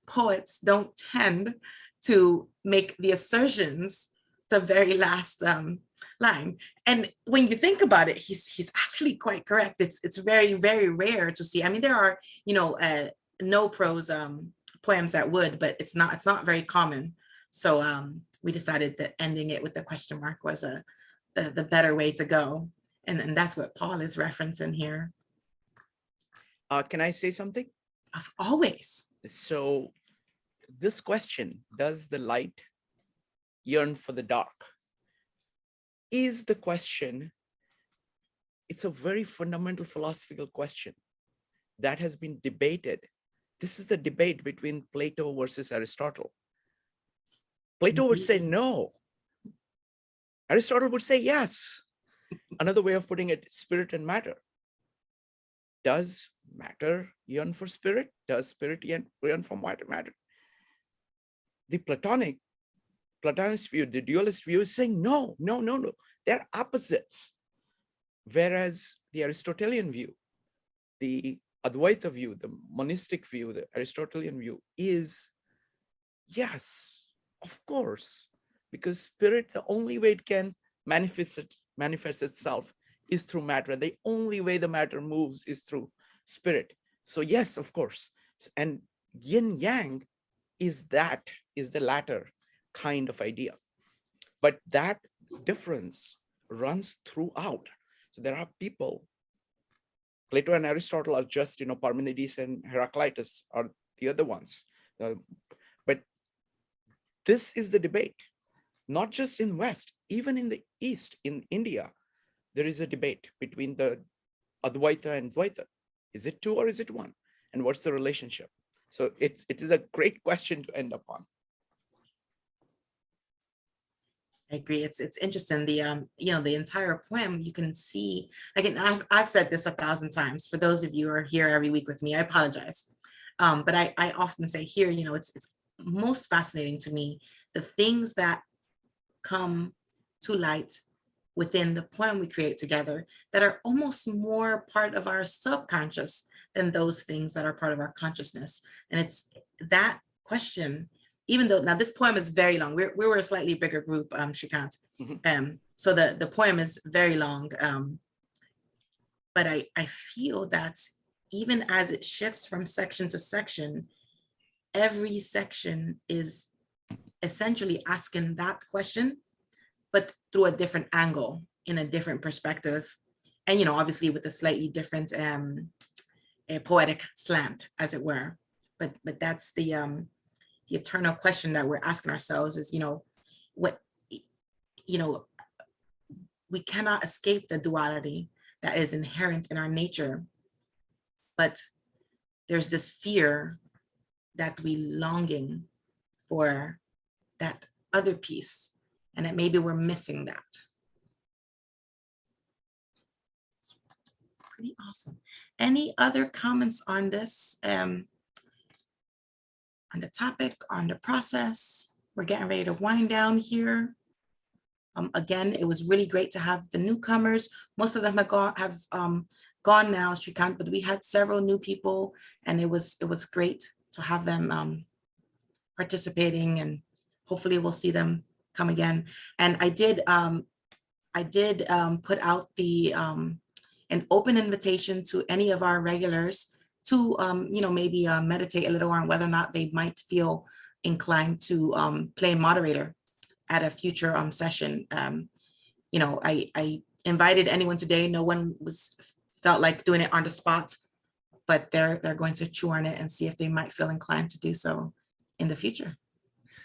Poets don't tend to make the assertions the very last line. And when you think about it, he's actually quite correct. It's very, very rare to see. I mean, there are, no prose poems that would, but it's not very common. So we decided that ending it with the question mark was the better way to go. And that's what Paul is referencing here. Can I say something? Always. So this question, does the light yearn for the dark, is the question. It's a very fundamental philosophical question that has been debated. This is the debate between Plato versus Aristotle. Plato would say no. Aristotle would say yes. Another way of putting it, spirit and matter. Does matter yearn for spirit? Does spirit yearn for matter? The Platonic view, the dualist view is saying no. They're opposites. Whereas the Aristotelian view, the Advaita view, the monistic view, the Aristotelian view is, yes, of course, because spirit, the only way it can manifest itself is through matter. The only way the matter moves is through spirit. So yes, of course. And yin yang is the latter kind of idea. But that difference runs throughout. So there are people, Plato and Aristotle are just, Parmenides and Heraclitus are the other ones. But this is the debate, not just in West, even in the East, in India, there is a debate between the Advaita and Dvaita. Is it two or is it one? And what's the relationship? So it is a great question to end up on. I agree. It's interesting. The entire poem, you can see, again, I've said this 1,000 times. For those of you who are here every week with me, I apologize. But I often say here, it's most fascinating to me, the things that come to light within the poem we create together that are almost more part of our subconscious than those things that are part of our consciousness. And it's that question, even though now this poem is very long, we were a slightly bigger group, Shrikant. So the poem is very long, but I feel that even as it shifts from section to section, every section is essentially asking that question, but through a different angle, in a different perspective. And, obviously with a slightly different a poetic slant, as it were. But that's the eternal question that we're asking ourselves is, what, we cannot escape the duality that is inherent in our nature. But there's this fear that we longing for that other piece, and that maybe we're missing that. It's pretty awesome. Any other comments on this, on the topic, on the process? We're getting ready to wind down here. Again, it was really great to have the newcomers. Most of them have gone now, Shrikant, but we had several new people, and it was great to have them participating, and hopefully we'll see them come again. And I did put out an open invitation to any of our regulars to maybe meditate a little on whether or not they might feel inclined to play moderator at a future session. I invited anyone today. No one felt like doing it on the spot, but they're going to chew on it and see if they might feel inclined to do so in the future.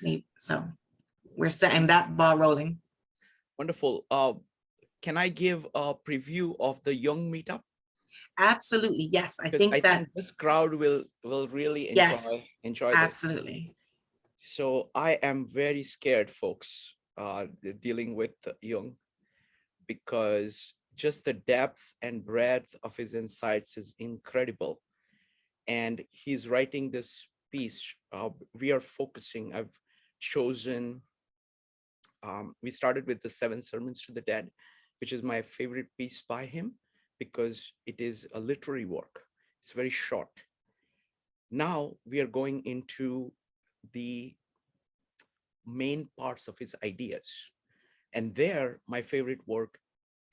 Maybe. So we're setting that ball rolling. Wonderful. Can I give a preview of the young meetup? Absolutely, yes. I think this crowd will really enjoy this. Absolutely. So I am very scared, folks, dealing with Jung, because just the depth and breadth of his insights is incredible. And he's writing this piece. We are focusing, I've chosen, we started with the 7 Sermons to the Dead, which is my favorite piece by him because it is a literary work. It's very short. Now we are going into the main parts of his ideas. And there, my favorite work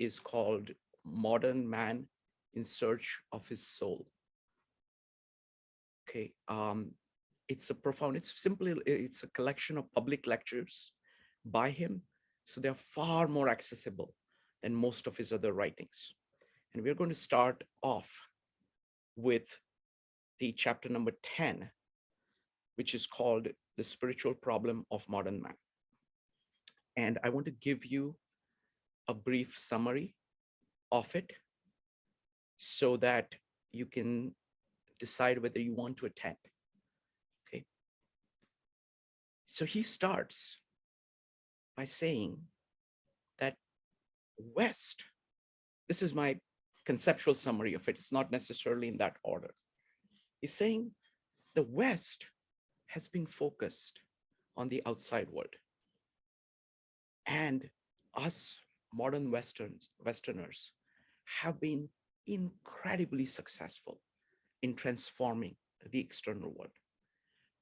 is called Modern Man in Search of His Soul. Okay, it's a collection of public lectures by him. So they're far more accessible than most of his other writings. And we're going to start off with the chapter number 10, which is called The Spiritual Problem of Modern Man. And I want to give you a brief summary of it so that you can decide whether you want to attend. Okay. So he starts by saying that West, this is my conceptual summary of it, it's not necessarily in that order. He's saying the West has been focused on the outside world. And us modern Westerners have been incredibly successful in transforming the external world.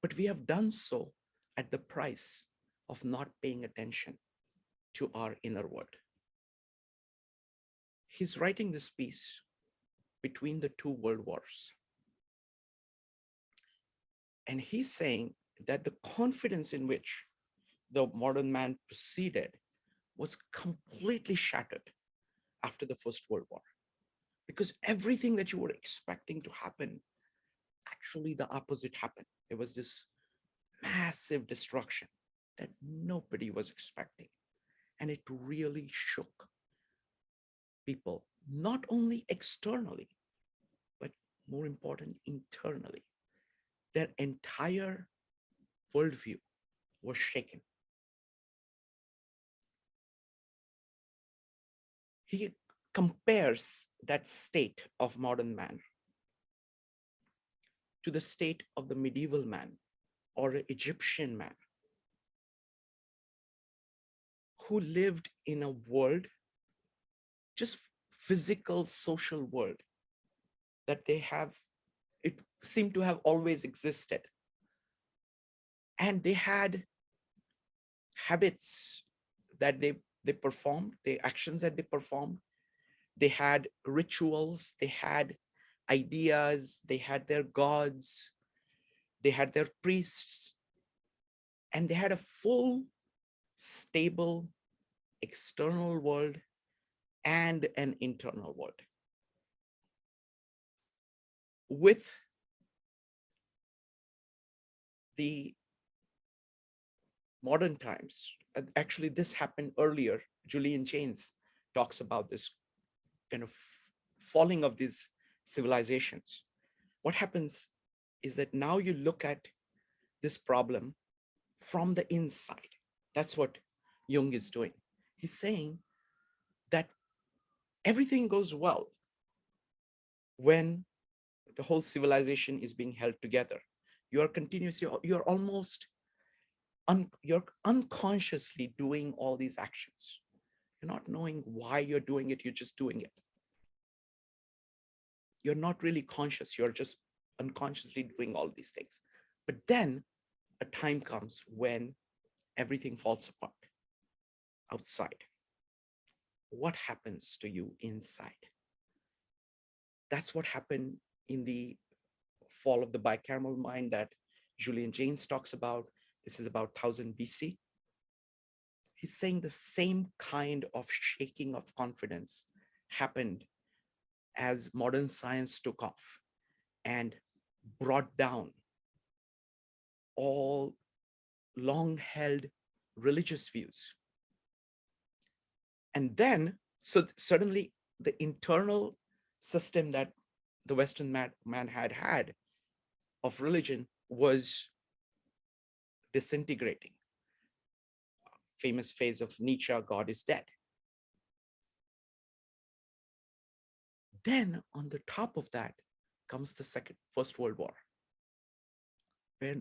But we have done so at the price of not paying attention to our inner world. He's writing this piece between the two world wars. And he's saying that the confidence in which the modern man proceeded was completely shattered after the First World War. Because everything that you were expecting to happen, actually the opposite happened. There was this massive destruction that nobody was expecting. And it really shook people, not only externally, but more important, internally. Their entire worldview was shaken. He compares that state of modern man to the state of the medieval man or Egyptian man who lived in a world, just physical, social world, that it seemed to have always existed. And they had habits that they performed, the actions that they performed. They had rituals, they had ideas, they had their gods, they had their priests, and they had a full, stable external world and an internal world. With the modern times, actually this happened earlier. Julian Jaynes talks about this kind of falling of these civilizations. What happens is that now you look at this problem from the inside. That's what Jung is doing. He's saying that everything goes well when the whole civilization is being held together. You are continuously, you're almost, you're unconsciously doing all these actions. You're not knowing why you're doing it, you're just doing it. You're not really conscious, you're just unconsciously doing all these things. But then a time comes when everything falls apart outside. What happens to you inside? That's what happened in the fall of the bicameral mind that Julian Jaynes talks about. This is about 1000 BC. He's saying the same kind of shaking of confidence happened as modern science took off and brought down all long-held religious views. And then, so suddenly the internal system that the Western man had of religion was disintegrating. Famous phrase of Nietzsche, God is dead. Then on the top of that comes the First World War. Where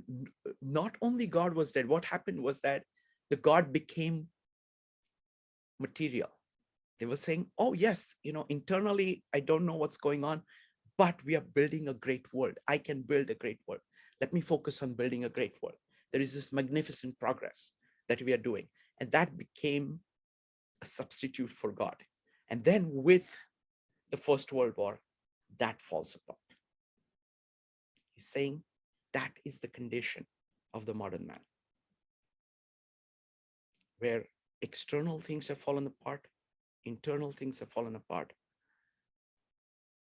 not only God was dead, what happened was that the God became material. They were saying, oh yes, internally, I don't know what's going on, but we are building a great world. I can build a great world. Let me focus on building a great world. There is this magnificent progress that we are doing. And that became a substitute for God. And then with the First World War, that falls apart. He's saying that is the condition of the modern man, where external things have fallen apart, internal things have fallen apart.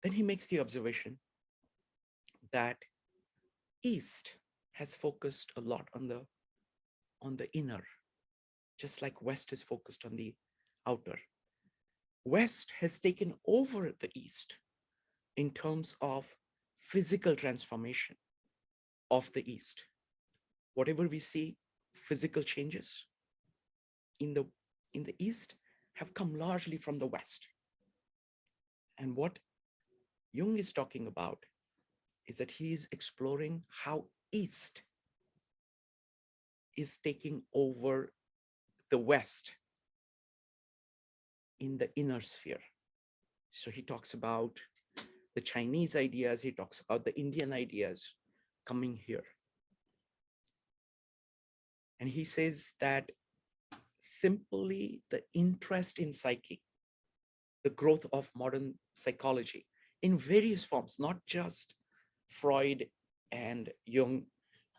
Then he makes the observation that East has focused a lot on the inner, just like West is focused on the outer. West has taken over the East in terms of physical transformation of the East. Whatever we see, physical changes in the East have come largely from the West. And what Jung is talking about is that he is exploring how East is taking over the West in the inner sphere. So he talks about the Chinese ideas, he talks about the Indian ideas coming here. And he says that simply the interest in psyche, the growth of modern psychology in various forms, not just Freud and Jung,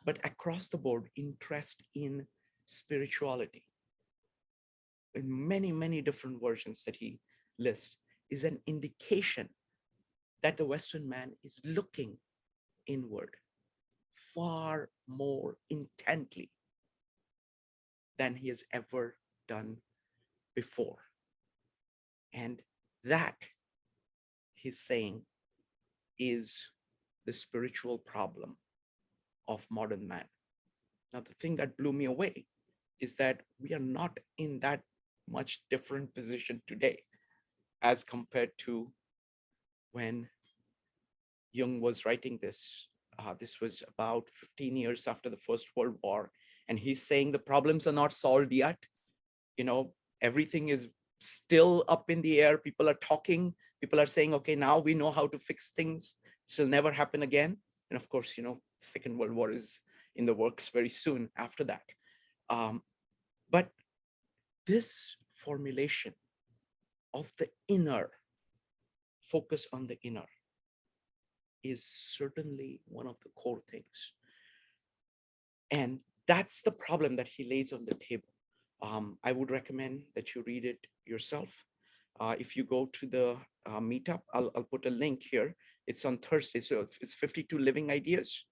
but across the board, interest in spirituality in many, many different versions that he lists, is an indication that the Western man is looking inward far more intently than he has ever done before. And that, he's saying, is the spiritual problem of modern man. Now, the thing that blew me away is that we are not in that much different position today as compared to when Jung was writing this. This was about 15 years after the First World War. And he's saying the problems are not solved yet. You know, everything is still up in the air. People are talking. People are saying, okay, now we know how to fix things. This will never happen again. And of course, you know, Second World War is in the works very soon after that. But this formulation of the inner, focus on the inner, is certainly one of the core things. And that's the problem that he lays on the table. I would recommend that you read it yourself. If you go to the meetup, I'll put a link here. It's on Thursday, so it's 52 Living Ideas.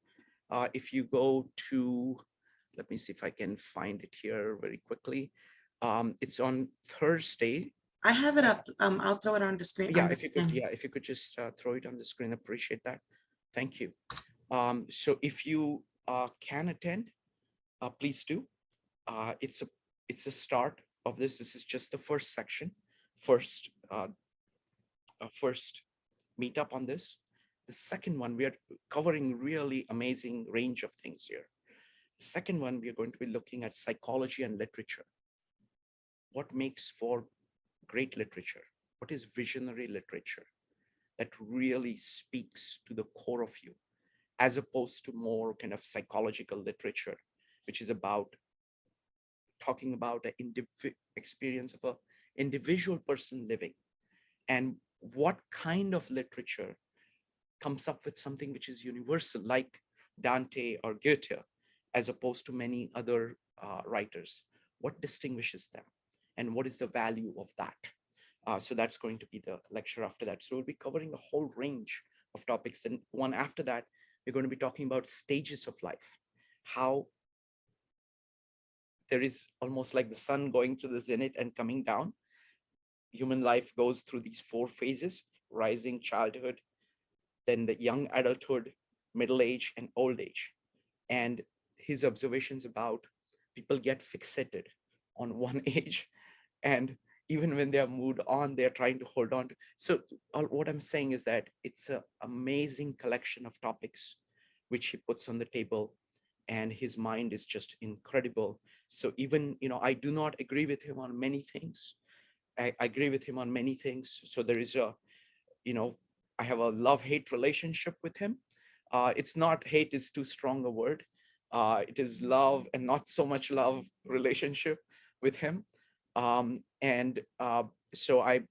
If you go to, let me see if I can find it here very quickly. It's on Thursday. I have it up. I'll throw it on the screen. Yeah, if you could just throw it on the screen, appreciate that. Thank you. So if you can attend, please do. It's a start of this. This is just the first section, first meetup on this. The second one, we are covering really amazing range of things here. The second one, we are going to be looking at psychology and literature. What makes for great literature? What is visionary literature that really speaks to the core of you, as opposed to more kind of psychological literature, which is about talking about an experience of an individual person living, and what kind of literature comes up with something which is universal, like Dante or Goethe, as opposed to many other writers. What distinguishes them, and what is the value of that? So that's going to be the lecture after that. So we'll be covering a whole range of topics. And one after that, we're going to be talking about stages of life, how there is almost like the sun going to the zenith and coming down. Human life goes through these 4 phases: rising, childhood, then the young adulthood, middle age, and old age. And his observations about people get fixated on one age, and even when they are moved on, they're trying to hold on to. So what I'm saying is that it's an amazing collection of topics which he puts on the table, and his mind is just incredible. So even, you know, I do not agree with him on many things. I agree with him on many things. So there is a, you know, I have a love-hate relationship with him. It's not hate is too strong a word. It is love and not so much love relationship with him. So I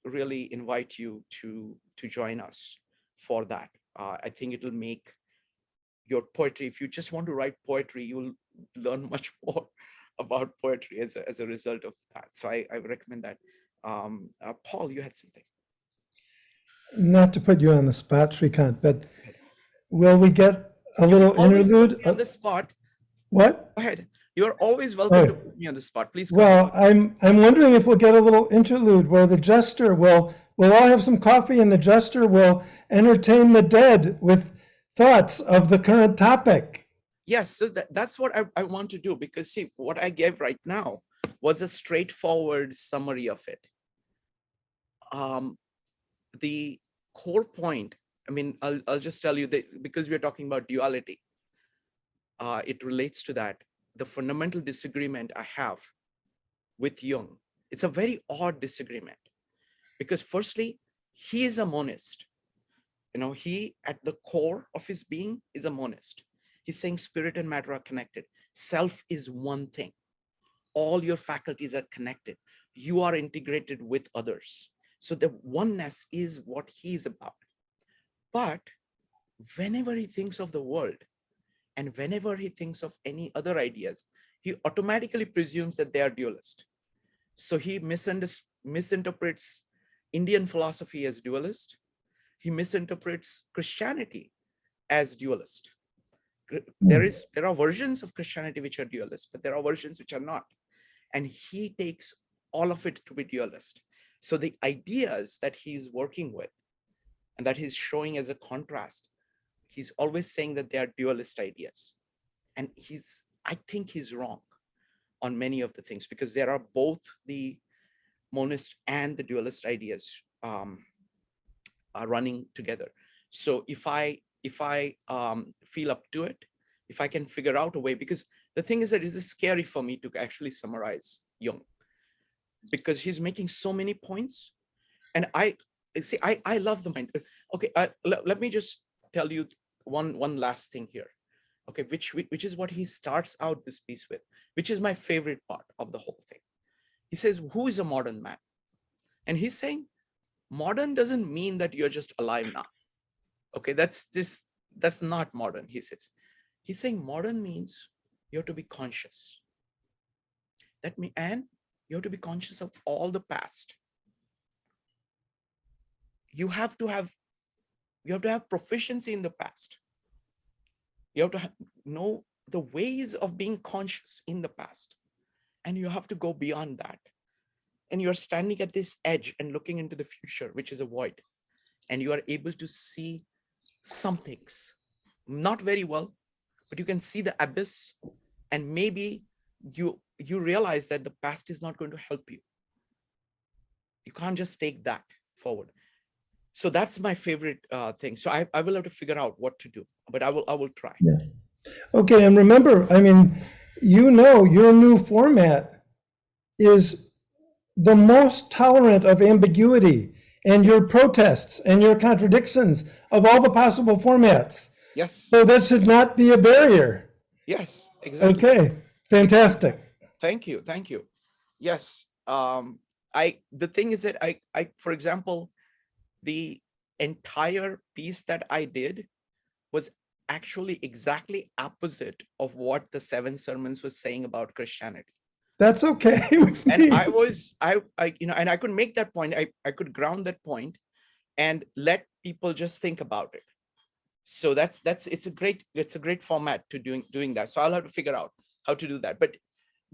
really invite you to join us for that. I think it'll make your poetry, if you just want to write poetry, you'll learn much more about poetry as a result of that. So I recommend that. Paul, you had something. Not to put you on the spot, Shrikant, but will we get a little Always interlude? put me on the spot. What? Go ahead. You're always welcome to put me on the spot. Please go Well, ahead. I'm wondering if we'll get a little interlude where the jester will all have some coffee, and the jester will entertain the dead with thoughts of the current topic. Yes, so that's what I want to do, because see, what I gave right now was a straightforward summary of it. The core point, I mean, I'll just tell you that because we're talking about duality, it relates to that. The fundamental disagreement I have with Jung, it's a very odd disagreement, because firstly, he is a monist. He at the core of his being is a monist. He's saying spirit and matter are connected. Self is one thing. All your faculties are connected. You are integrated with others. So the oneness is what he's about. But whenever he thinks of the world and whenever he thinks of any other ideas, he automatically presumes that they are dualist. So he misinterprets Indian philosophy as dualist. He misinterprets Christianity as dualist. There are versions of Christianity which are dualist, but there are versions which are not. And he takes all of it to be dualist. So the ideas that he's working with and that he's showing as a contrast, he's always saying that they are dualist ideas. And I think he's wrong on many of the things, because there are both the monist and the dualist ideas are running together. So if I feel up to it, if I can figure out a way, because the thing is that it is scary for me to actually summarize Jung, because he's making so many points. And I love the mind. Okay, let me just tell you one last thing here. Okay, which is what he starts out this piece with, which is my favorite part of the whole thing. He says, who is a modern man? And he's saying, modern doesn't mean that you're just alive now. Okay, that's not modern, he says. He's saying modern means you have to be conscious. And you have to be conscious of all the past. You have to have proficiency in the past. You have to know the ways of being conscious in the past. And you have to go beyond that. And you're standing at this edge and looking into the future, which is a void. And you are able to see some things, not very well, but you can see the abyss. And maybe you realize that the past is not going to help you. You can't just take that forward. So that's my favorite thing. So I will have to figure out what to do, but I will try. Yeah. Okay, and remember, I mean, your new format is the most tolerant of ambiguity and your protests and your contradictions of all the possible formats. Yes. So that should not be a barrier. Yes, exactly. Okay, fantastic. Thank you. Yes. The thing is that I, for example, the entire piece that I did was actually exactly opposite of what the 7 sermons was saying about Christianity. That's okay with me. And and I could make that point. I could ground that point and let people just think about it. So it's a great format to doing that. So I'll have to figure out how to do that. But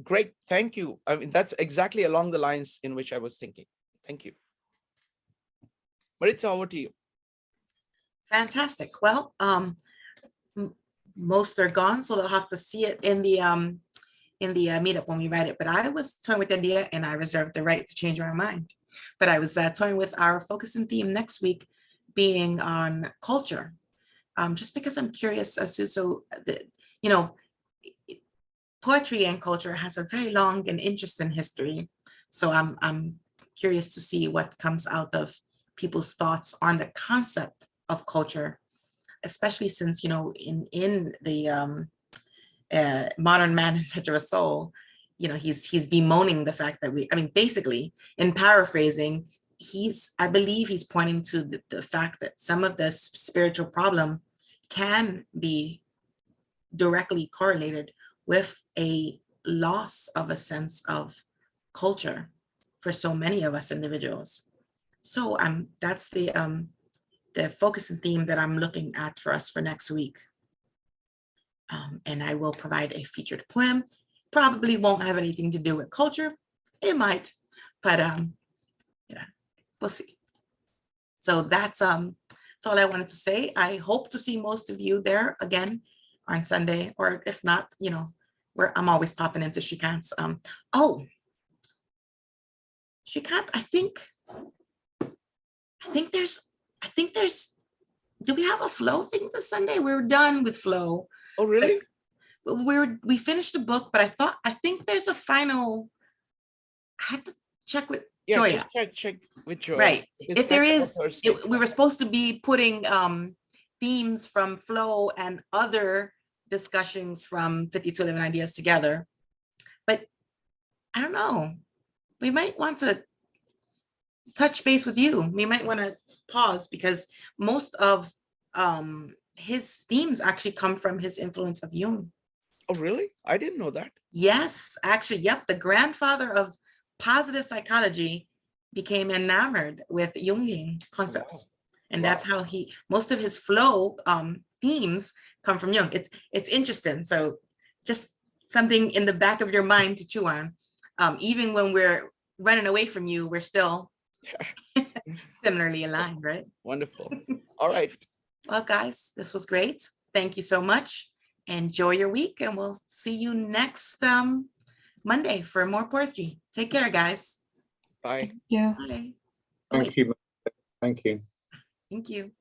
great, thank you. I mean, that's exactly along the lines in which I was thinking. Thank you. Maritza, over to you. Fantastic. Well, most are gone, so they'll have to see it in the meetup when we write it. But I was toying with the idea, and I reserved the right to change my mind. But I was toying with our focus and theme next week being on culture, just because I'm curious as to poetry and culture has a very long and interesting history. So I'm curious to see what comes out of people's thoughts on the concept of culture, especially since, in the modern man in search of a soul, he's bemoaning the fact that basically, in paraphrasing, I believe he's pointing to the fact that some of the spiritual problem can be directly correlated with a loss of a sense of culture for so many of us individuals. So that's the focus and theme that I'm looking at for us for next week. And I will provide a featured poem. Probably won't have anything to do with culture. It might, but we'll see. So that's all I wanted to say. I hope to see most of you there again on Sunday, or if not, I'm always popping into Shrikant's. Shrikant, I think there's, do we have a flow thing this Sunday? We're done with flow. Oh, really? We finished the book, but I think there's a final, I have to check with Yeah, Joya. just check with Joya. Right. It's If there second or is, third stick. we were supposed to be putting themes from flow and other discussions from 52 Living Ideas together. But I don't know. We might want to touch base with you. We might want to pause because most of his themes actually come from his influence of Jung. Oh, really? I didn't know that. Yes, actually, yep. The grandfather of positive psychology became enamored with Jungian concepts. And that's how most of his flow themes come from Jung. It's interesting. So just something in the back of your mind to chew on. Even when we're running away from you, we're still similarly aligned, right? Wonderful. All right. Well, guys, this was great. Thank you so much. Enjoy your week, and we'll see you next Monday for more poetry. Take care, guys. Bye. Yeah. Bye. Thank you. Thank you. Thank you.